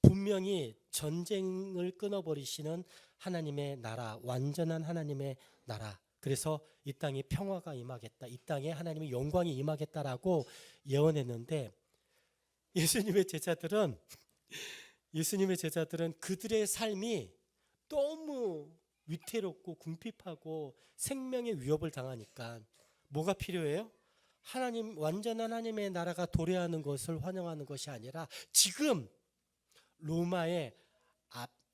분명히 전쟁을 끊어버리시는 하나님의 나라, 완전한 하나님의 나라. 그래서 이 땅에 평화가 임하겠다. 이 땅에 하나님의 영광이 임하겠다라고 예언했는데 예수님의 제자들은 그들의 삶이 너무 위태롭고 궁핍하고 생명의 위협을 당하니까 뭐가 필요해요? 하나님 완전한 하나님의 나라가 도래하는 것을 환영하는 것이 아니라 지금 로마의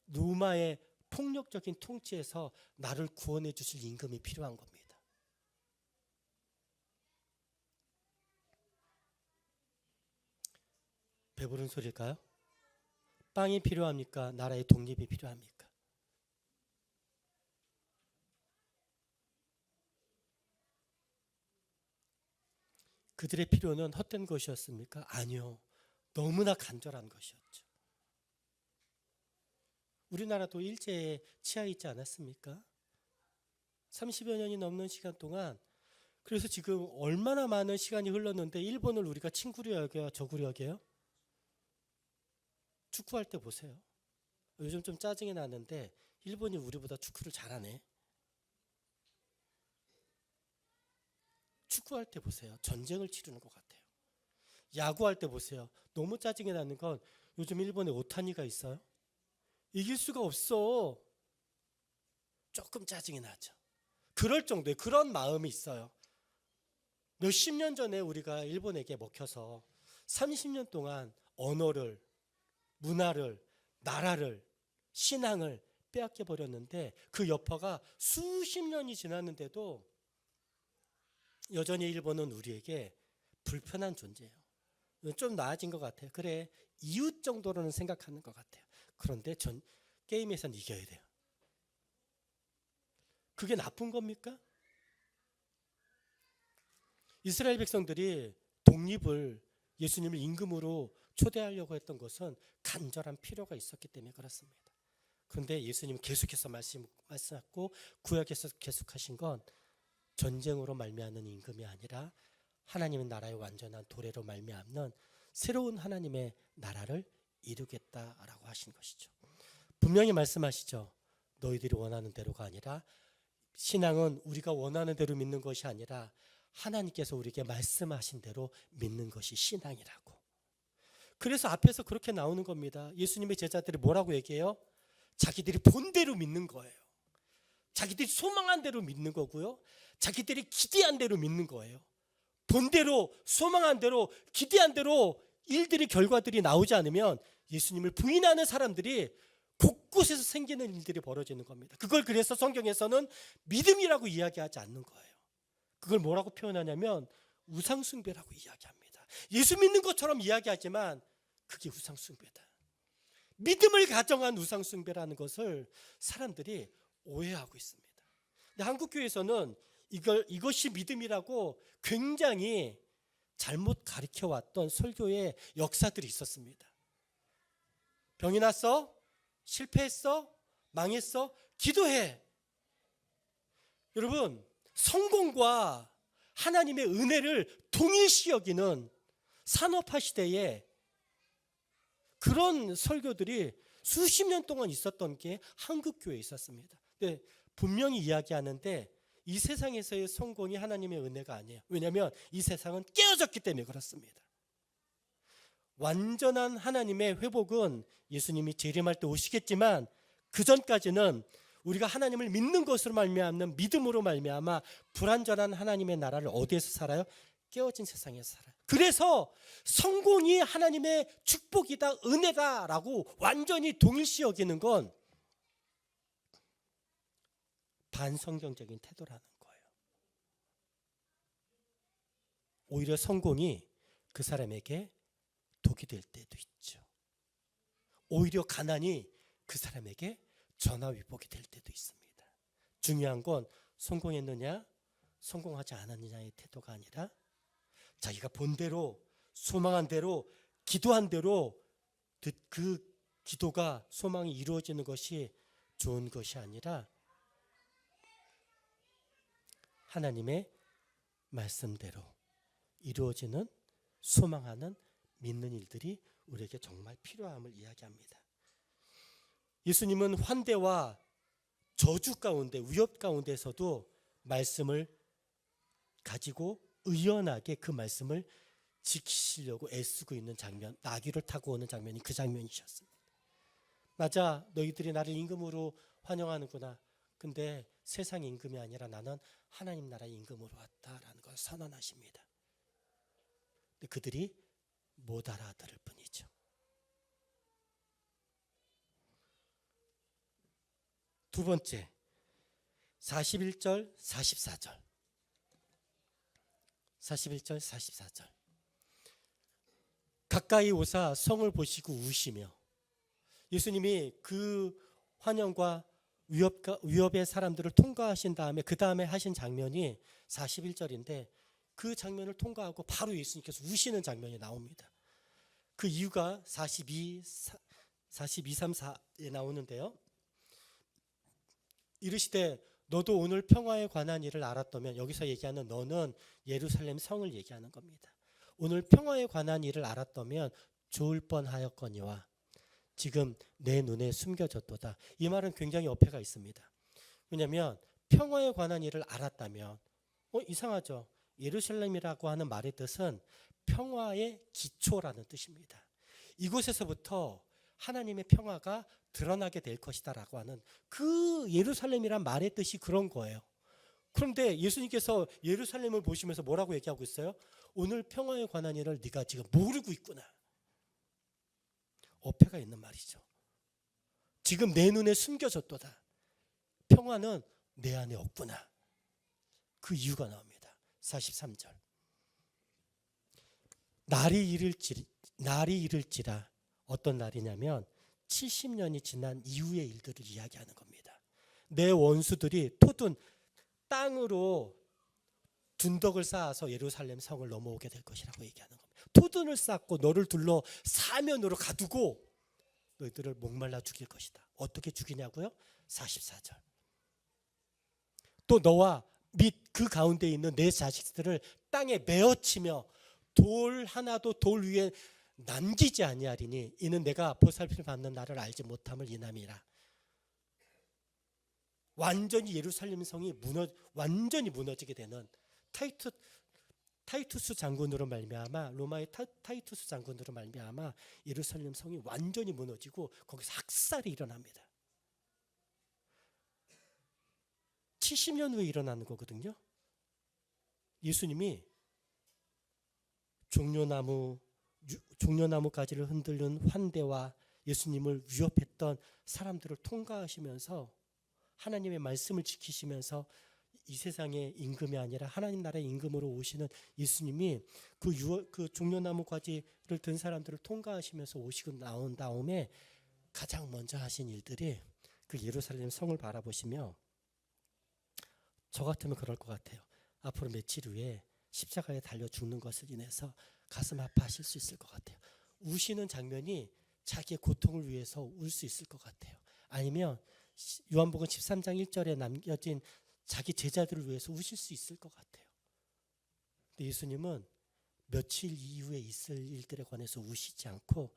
로마의 폭력적인 통치에서 나를 구원해 주실 임금이 필요한 겁니다. 배부른 소리일까요? 빵이 필요합니까? 나라의 독립이 필요합니까? 그들의 필요는 헛된 것이었습니까? 아니요. 너무나 간절한 것이었죠. 우리나라도 일제에 치하 있지 않았습니까? 30여 년이 넘는 시간 동안, 그래서 지금 얼마나 많은 시간이 흘렀는데 일본을 우리가 친구로 여겨요, 적으로 여겨요? 축구할 때 보세요. 요즘 좀 짜증이 나는데 일본이 우리보다 축구를 잘하네. 축구할 때 보세요. 전쟁을 치르는 것 같아요. 야구할 때 보세요. 너무 짜증이 나는 건 요즘 일본에 오타니가 있어요. 이길 수가 없어. 조금 짜증이 나죠. 그럴 정도의 그런 마음이 있어요. 몇십 년 전에 우리가 일본에게 먹혀서 30년 동안 언어를, 문화를, 나라를, 신앙을 빼앗겨 버렸는데 그 여파가 수십 년이 지났는데도 여전히 일본은 우리에게 불편한 존재예요. 좀 나아진 것 같아요. 그래, 이웃 정도로는 생각하는 것 같아요. 그런데 게임에서는 이겨야 돼요. 그게 나쁜 겁니까? 이스라엘 백성들이 독립을, 예수님을 임금으로 초대하려고 했던 것은 간절한 필요가 있었기 때문에 그렇습니다. 그런데 예수님은 계속해서 말씀하셨고 구약에서 계속하신 건 전쟁으로 말미암는 임금이 아니라 하나님의 나라의 완전한 도래로 말미암는 새로운 하나님의 나라를 이루겠다라고 하신 것이죠. 분명히 말씀하시죠. 너희들이 원하는 대로가 아니라, 신앙은 우리가 원하는 대로 믿는 것이 아니라 하나님께서 우리에게 말씀하신 대로 믿는 것이 신앙이라고. 그래서 앞에서 그렇게 나오는 겁니다. 예수님의 제자들이 뭐라고 얘기해요? 자기들이 본대로 믿는 거예요. 자기들이 소망한 대로 믿는 거고요. 자기들이 기대한 대로 믿는 거예요. 본대로, 소망한 대로, 기대한 대로 일들이, 결과들이 나오지 않으면 예수님을 부인하는 사람들이 곳곳에서 생기는 일들이 벌어지는 겁니다. 그걸 그래서 성경에서는 믿음이라고 이야기하지 않는 거예요. 그걸 뭐라고 표현하냐면 우상숭배라고 이야기합니다. 예수 믿는 것처럼 이야기하지만 그게 우상숭배다. 믿음을 가정한 우상숭배라는 것을 사람들이 오해하고 있습니다. 근데 한국교회에서는 이것이 믿음이라고 굉장히 잘못 가르쳐왔던 설교의 역사들이 있었습니다. 병이 났어? 실패했어? 망했어? 기도해. 여러분, 성공과 하나님의 은혜를 동일시 여기는 산업화 시대에 그런 설교들이 수십 년 동안 있었던 게 한국교회에 있었습니다. 근데 분명히 이야기하는데 이 세상에서의 성공이 하나님의 은혜가 아니에요. 왜냐하면 이 세상은 깨어졌기 때문에 그렇습니다. 완전한 하나님의 회복은 예수님이 재림할 때 오시겠지만 그 전까지는 우리가 하나님을 믿는 것으로 말미암는 믿음으로 말미암아 불완전한 하나님의 나라를 어디에서 살아요? 깨어진 세상에서 살아요. 그래서 성공이 하나님의 축복이다, 은혜다라고 완전히 동일시 여기는 건 반성경적인 태도라는 거예요. 오히려 성공이 그 사람에게 독이 될 때도 있죠. 오히려 가난이 그 사람에게 전화위복이 될 때도 있습니다. 중요한 건 성공했느냐 성공하지 않았느냐의 태도가 아니라 자기가 본 대로, 소망한 대로, 기도한 대로 그 기도가, 소망이 이루어지는 것이 좋은 것이 아니라 하나님의 말씀대로 이루어지는, 소망하는, 믿는 일들이 우리에게 정말 필요함을 이야기합니다. 예수님은 환대와 저주 가운데, 위협 가운데서도 말씀을 가지고 의연하게 그 말씀을 지키시려고 애쓰고 있는 장면, 나귀를 타고 오는 장면이 그 장면이셨습니다. 맞아, 너희들이 나를 임금으로 환영하는구나. 근데 세상 임금이 아니라 나는 하나님 나라의 임금으로 왔다라는 걸 선언하십니다. 근데 그들이 못 알아들을 뿐이죠. 두 번째, 41절, 44절. 41절, 44절. 가까이 오사 성을 보시고 우시며, 예수님이 그 환영과 위협의 사람들을 통과하신 다음에 그 다음에 하신 장면이 41절인데, 그 장면을 통과하고 바로 예수님께서 우시는 장면이 나옵니다. 그 이유가 42, 34에 나오는데요. 이르시되 너도 오늘 평화에 관한 일을 알았다면, 여기서 얘기하는 너는 예루살렘 성을 얘기하는 겁니다. 오늘 평화에 관한 일을 알았다면 좋을 뻔하였거니와 지금 내 눈에 숨겨졌도다. 이 말은 굉장히 어폐가 있습니다. 왜냐하면 평화에 관한 일을 알았다면 이상하죠. 예루살렘이라고 하는 말의 뜻은 평화의 기초라는 뜻입니다. 이곳에서부터 하나님의 평화가 드러나게 될 것이다 라고 하는 그 예루살렘이란 말의 뜻이 그런 거예요. 그런데 예수님께서 예루살렘을 보시면서 뭐라고 얘기하고 있어요? 오늘 평화에 관한 일을 네가 지금 모르고 있구나. 어폐가 있는 말이죠. 지금 내 눈에 숨겨졌도다. 평화는 내 안에 없구나. 그 이유가 나옵니다. 43절. 날이 이를지라. 어떤 날이냐면 70년이 지난 이후의 일들을 이야기하는 겁니다. 내 원수들이 토둔 땅으로 둔덕을 쌓아서 예루살렘 성을 넘어오게 될 것이라고 얘기하는 겁니다. 토둔을 쌓고 너를 둘러 사면으로 가두고 너희들을 목말라 죽일 것이다. 어떻게 죽이냐고요? 44절. 또 너와 및 그 가운데 있는 내 자식들을 땅에 메어치며 돌 하나도 돌 위에 남기지 아니하리니 이는 내가 보살핌을 받는 나를 알지 못함을 인함이라. 완전히 예루살렘 성이 완전히 무너지게 되는 타이투스 장군으로 말미암아, 로마의 타이투스 장군으로 말미암아 예루살렘 성이 완전히 무너지고 거기서 학살이 일어납니다. 70년 후에 일어나는 거거든요. 예수님이 종려나무 가지를 흔들는 환대와 예수님을 위협했던 사람들을 통과하시면서 하나님의 말씀을 지키시면서 이 세상의 임금이 아니라 하나님 나라의 임금으로 오시는 예수님이 그 종려나무 가지를 든 사람들을 통과하시면서 오시고 나온 다음에 가장 먼저 하신 일들이 그 예루살렘 성을 바라보시며, 저 같으면 그럴 것 같아요. 앞으로 며칠 후에 십자가에 달려 죽는 것을 인해서 가슴 아파하실 수 있을 것 같아요. 우시는 장면이 자기의 고통을 위해서 울 수 있을 것 같아요. 아니면 요한복음 13장 1절에 남겨진 자기 제자들을 위해서 우실 수 있을 것 같아요. 근데 예수님은 며칠 이후에 있을 일들에 관해서 우시지 않고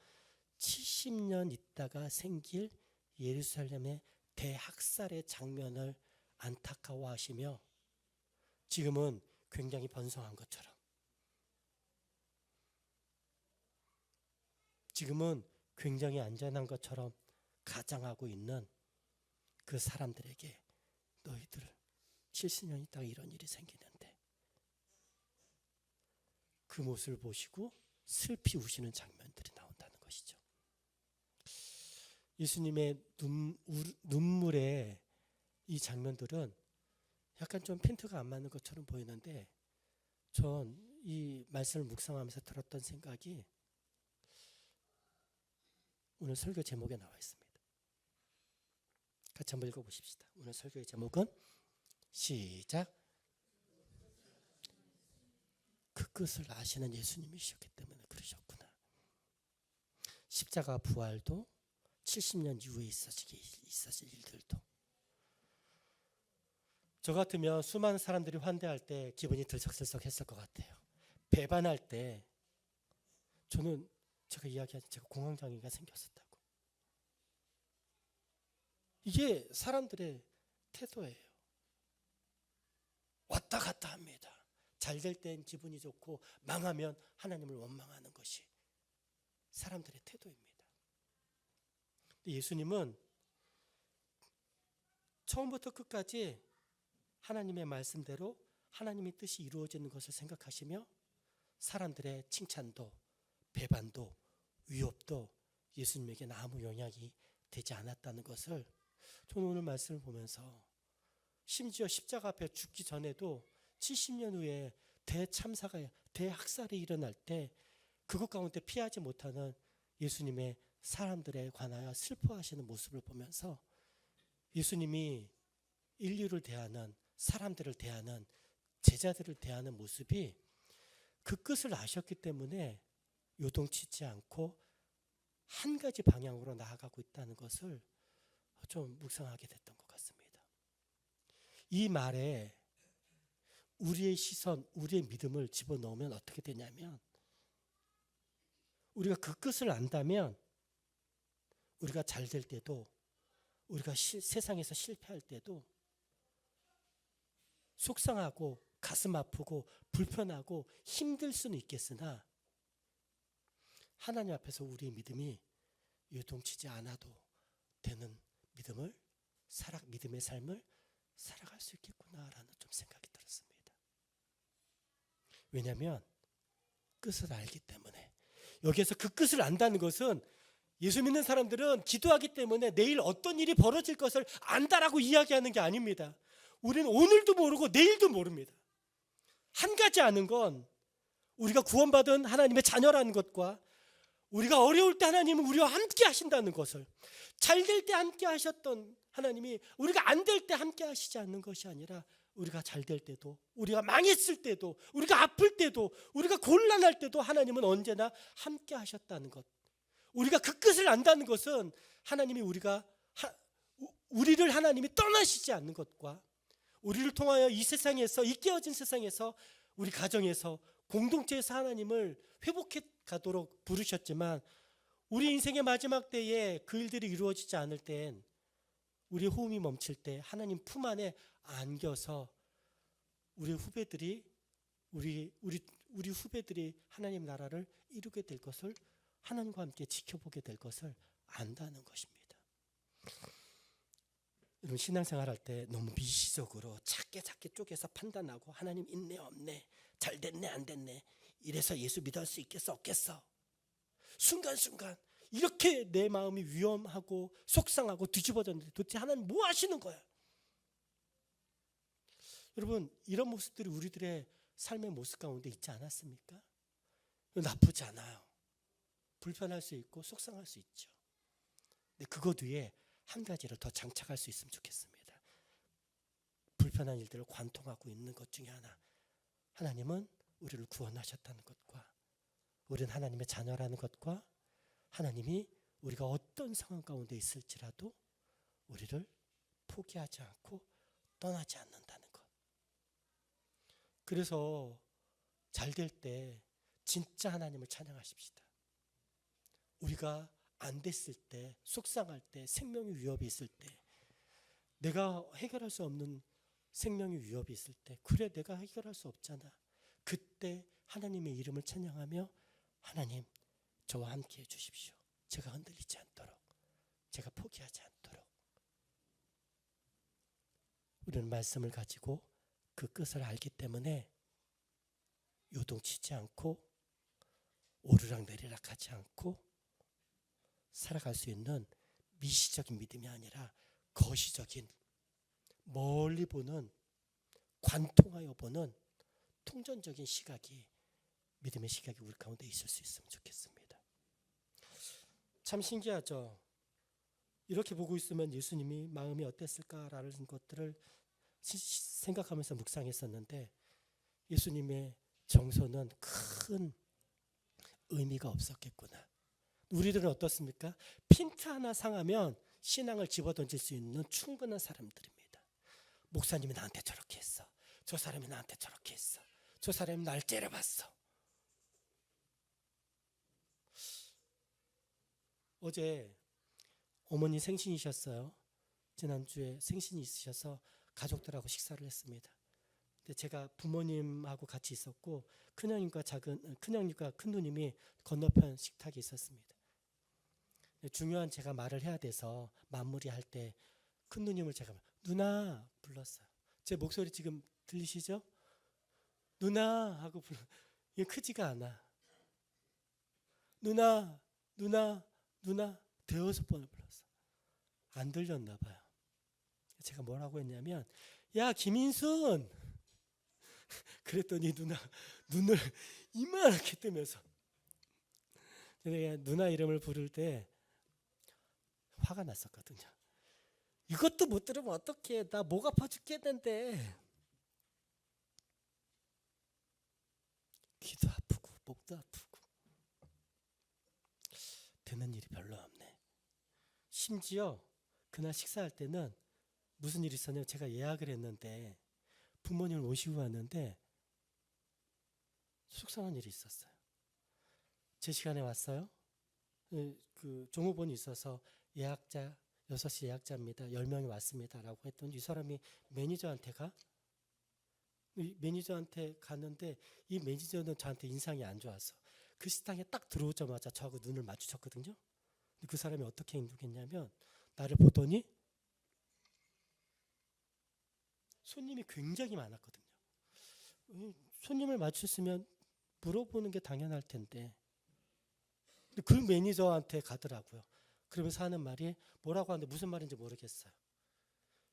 70년 있다가 생길 예루살렘의 대학살의 장면을 안타까워하시며, 지금은 굉장히 번성한 것처럼, 지금은 굉장히 안전한 것처럼 가장하고 있는 그 사람들에게 너희들 70년 있다가 이런 일이 생기는데, 그 모습을 보시고 슬피 우시는 장면들이 나온다는 것이죠. 예수님의 눈물의 이 장면들은 약간 좀 핀트가 안 맞는 것처럼 보이는데, 전 이 말씀을 묵상하면서 들었던 생각이 오늘 설교 제목에 나와 있습니다. 같이 한번 읽어보십시다. 오늘 설교의 제목은 시작. 그 끝을 아시는 예수님이셨기 때문에 그러셨구나. 십자가 부활도 70년 이후에 있어질 일들도. 저 같으면 수많은 사람들이 환대할 때 기분이 들썩들썩 했을 것 같아요. 배반할 때 제가 이야기하지, 제가 공황장애가 생겼었다고. 이게 사람들의 태도예요. 왔다 갔다 합니다. 잘 될 땐 기분이 좋고 망하면 하나님을 원망하는 것이 사람들의 태도입니다. 근데 예수님은 처음부터 끝까지 하나님의 말씀대로 하나님의 뜻이 이루어지는 것을 생각하시며 사람들의 칭찬도 배반도 위협도 예수님에게는 아무 영향이 되지 않았다는 것을 저는 오늘 말씀을 보면서, 심지어 십자가 앞에 죽기 전에도 70년 후에 대참사가, 대학살이 일어날 때 그것 가운데 피하지 못하는 예수님의 사람들에 관하여 슬퍼하시는 모습을 보면서 예수님이 인류를 대하는, 사람들을 대하는, 제자들을 대하는 모습이 그 끝을 아셨기 때문에 요동치지 않고 한 가지 방향으로 나아가고 있다는 것을 좀 묵상하게 됐던 것 같습니다. 이 말에 우리의 시선, 우리의 믿음을 집어넣으면 어떻게 되냐면, 우리가 그 끝을 안다면 우리가 잘 될 때도, 우리가 세상에서 실패할 때도 속상하고 가슴 아프고 불편하고 힘들 수는 있겠으나 하나님 앞에서 우리의 믿음이 요동치지 않아도 되는 믿음의 삶을 살아갈 수 있겠구나라는 좀 생각이 들었습니다. 왜냐하면 끝을 알기 때문에. 여기에서 그 끝을 안다는 것은, 예수 믿는 사람들은 기도하기 때문에 내일 어떤 일이 벌어질 것을 안다라고 이야기하는 게 아닙니다. 우리는 오늘도 모르고 내일도 모릅니다. 한 가지 아는 건, 우리가 구원받은 하나님의 자녀라는 것과 우리가 어려울 때 하나님은 우리와 함께 하신다는 것을, 잘 될 때 함께 하셨던 하나님이 우리가 안 될 때 함께 하시지 않는 것이 아니라, 우리가 잘 될 때도, 우리가 망했을 때도, 우리가 아플 때도, 우리가 곤란할 때도 하나님은 언제나 함께 하셨다는 것. 우리가 그 끝을 안다는 것은, 하나님이 우리를 하나님이 떠나시지 않는 것과, 우리를 통하여 이 세상에서, 이 깨어진 세상에서, 우리 가정에서, 공동체에서 하나님을 회복해 가도록 부르셨지만, 우리 인생의 마지막 때에 그 일들이 이루어지지 않을 땐, 우리의 호흡이 멈출 때 하나님 품 안에 안겨서 우리 후배들이 하나님 나라를 이루게 될 것을, 하나님과 함께 지켜보게 될 것을 안다는 것입니다. 여러분, 신앙생활 할 때 너무 미시적으로 작게 쪼개서 판단하고, 하나님 있네 없네, 잘 됐네 안 됐네, 이래서 예수 믿을 수 있겠어 없겠어, 순간순간 이렇게 내 마음이 위험하고 속상하고 뒤집어졌는데 도대체 하나님 뭐 하시는 거야? 여러분, 이런 모습들이 우리들의 삶의 모습 가운데 있지 않았습니까? 나쁘지 않아요. 불편할 수 있고 속상할 수 있죠. 근데 그것 위에 한 가지를 더 장착할 수 있으면 좋겠습니다. 불편한 일들을 관통하고 있는 것 중에 하나, 하나님은 우리를 구원하셨다는 것과, 우리는 하나님의 자녀라는 것과, 하나님이 우리가 어떤 상황 가운데 있을지라도 우리를 포기하지 않고 떠나지 않는다는 것. 그래서 잘 될 때 진짜 하나님을 찬양하십시다. 우리가 안 됐을 때, 속상할 때, 생명의 위협이 있을 때, 내가 해결할 수 없는 생명의 위협이 있을 때, 그래 내가 해결할 수 없잖아, 그때 하나님의 이름을 찬양하며, 하나님 저와 함께 해주십시오. 제가 흔들리지 않도록, 제가 포기하지 않도록. 우리는 말씀을 가지고 그 끝을 알기 때문에 요동치지 않고 오르락 내리락 하지 않고 살아갈 수 있는 미시적인 믿음이 아니라 거시적인, 멀리 보는, 관통하여 보는 통전적인 시각이, 믿음의 시각이 우리 가운데 있을 수 있으면 좋겠습니다. 참 신기하죠. 이렇게 보고 있으면 예수님이 마음이 어땠을까라는 것들을 생각하면서 묵상했었는데, 예수님의 정서는 큰 의미가 없었겠구나. 우리들은 어떻습니까? 핀트 하나 상하면 신앙을 집어던질 수 있는 충분한 사람들입니다. 목사님이 나한테 저렇게 했어, 저 사람이 나한테 저렇게 했어, 저 사람이 날 째려봤어. 어제 어머니 생신이셨어요. 지난주에 생신이 있으셔서 가족들하고 식사를 했습니다. 근데 제가 부모님하고 같이 있었고, 큰형님과 큰누님이 건너편 식탁에 있었습니다. 중요한 제가 말을 해야 돼서 마무리할 때 큰누님을 제가 누나 불렀어요. 제 목소리 지금 들리시죠? 누나 하고 이게 크지가 않아. 누나, 누나, 누나 대여섯 번을 불렀어. 안 들렸나 봐요. 제가 뭐라고 했냐면, 야 김인순. 그랬더니 누나 눈을 이만하게 뜨면서, 내가 누나 이름을 부를 때 화가 났었거든요. 이것도 못 들으면 어떡해. 나 목 아파 죽겠는데. 귀도 아프고 목도 아프고 되는 일이 별로 없네. 심지어 그날 식사할 때는 무슨 일이 있었냐면, 제가 예약을 했는데 부모님을 모시고 왔는데 속상한 일이 있었어요. 제 시간에 왔어요. 그 종업원이 있어서 예약자 6시 예약자입니다. 10명이 왔습니다. 라고 했더니 이 사람이 매니저한테 갔는데 이 매니저는 저한테 인상이 안 좋았어. 그 식당에 딱 들어오자마자 저하고 눈을 마주쳤거든요. 근데 그 사람이 어떻게 행동했냐면, 나를 보더니 손님이 굉장히 많았거든요. 손님을 마주쳤으면 물어보는 게 당연할 텐데, 근데 그 매니저한테 가더라고요. 그러면서 하는 말이 뭐라고 하는데 무슨 말인지 모르겠어요.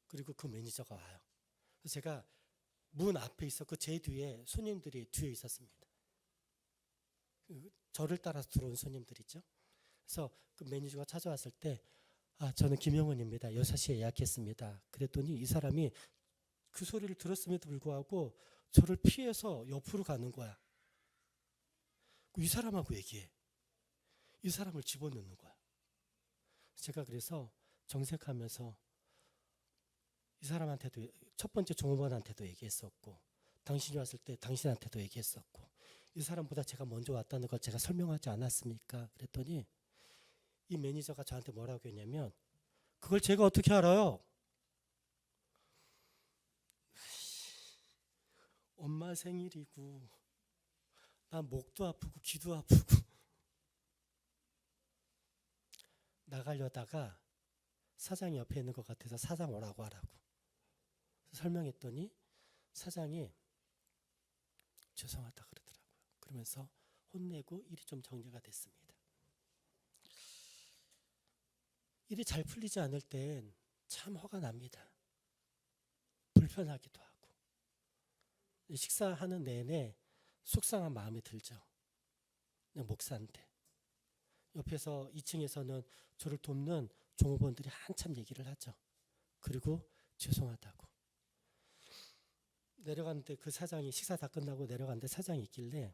그리고 그 매니저가 와요. 그래서 제가 문 앞에 있었고 제 뒤에 손님들이 뒤에 있었습니다. 저를 따라서 들어온 손님들 있죠. 그래서 그 매니저가 찾아왔을 때, 저는 김영은입니다. 6시에 예약했습니다. 그랬더니 이 사람이 그 소리를 들었음에도 불구하고 저를 피해서 옆으로 가는 거야. 이 사람하고 얘기해. 이 사람을 집어넣는 거야. 제가 그래서 정색하면서 이 사람한테도, 첫 번째 종업원한테도 얘기했었고, 당신이 왔을 때 당신한테도 얘기했었고, 이 사람보다 제가 먼저 왔다는 걸 제가 설명하지 않았습니까? 그랬더니 이 매니저가 저한테 뭐라고 했냐면, 그걸 제가 어떻게 알아요? 엄마 생일이고 난 목도 아프고 귀도 아프고 나가려다가 사장이 옆에 있는 것 같아서 사장 오라고 하라고 설명했더니 사장이 죄송하다 그러더라고요. 그러면서 혼내고 일이 좀 정리가 됐습니다. 일이 잘 풀리지 않을 땐 참 화가 납니다. 불편하기도 하고. 식사하는 내내 속상한 마음이 들죠. 목사인데. 옆에서 2층에서는 저를 돕는 종업원들이 한참 얘기를 하죠. 그리고 죄송하다고. 내려갔는데 그 사장이, 식사 다 끝나고 내려갔는데 사장이 있길래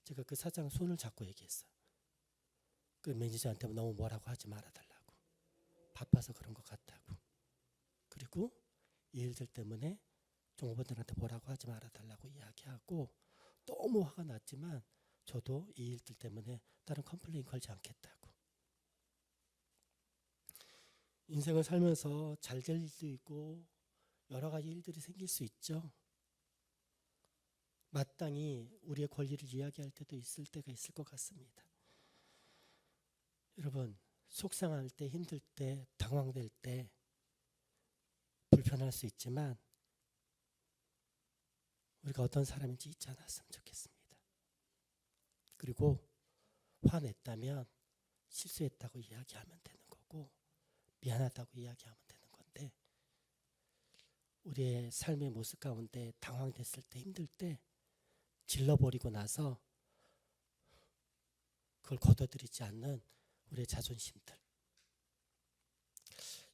제가 그 사장 손을 잡고 얘기했어요. 그 매니저한테 너무 뭐라고 하지 말아달라고. 바빠서 그런 것 같다고. 그리고 이 일들 때문에 종업원들한테 뭐라고 하지 말아달라고 이야기하고, 너무 화가 났지만 저도 이 일들 때문에 다른 컴플레인 걸지 않겠다고. 인생을 살면서 잘 될 일도 있고 여러 가지 일들이 생길 수 있죠. 마땅히 우리의 권리를 이야기할 때도 있을 때가 있을 것 같습니다. 여러분, 속상할 때, 힘들 때, 당황될 때 불편할 수 있지만 우리가 어떤 사람인지 잊지 않았으면 좋겠습니다. 그리고 화냈다면 실수했다고 이야기하면 되는 거고, 미안하다고 이야기하면 되는 건데, 우리의 삶의 모습 가운데 당황됐을 때, 힘들 때 질러버리고 나서 그걸 거둬들이지 않는 우리의 자존심들,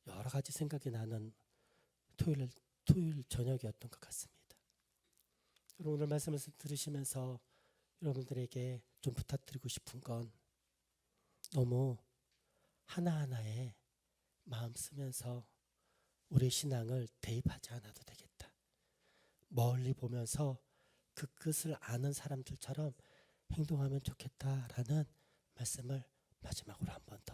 여러 가지 생각이 나는 토요일 저녁이었던 것 같습니다. 오늘 말씀을 들으시면서 여러분들에게 좀 부탁드리고 싶은 건, 너무 하나하나에 마음 쓰면서 우리의 신앙을 대입하지 않아도 되겠다. 멀리 보면서 그 끝을 아는 사람들처럼 행동하면 좋겠다라는 말씀을 마지막으로 한 번 더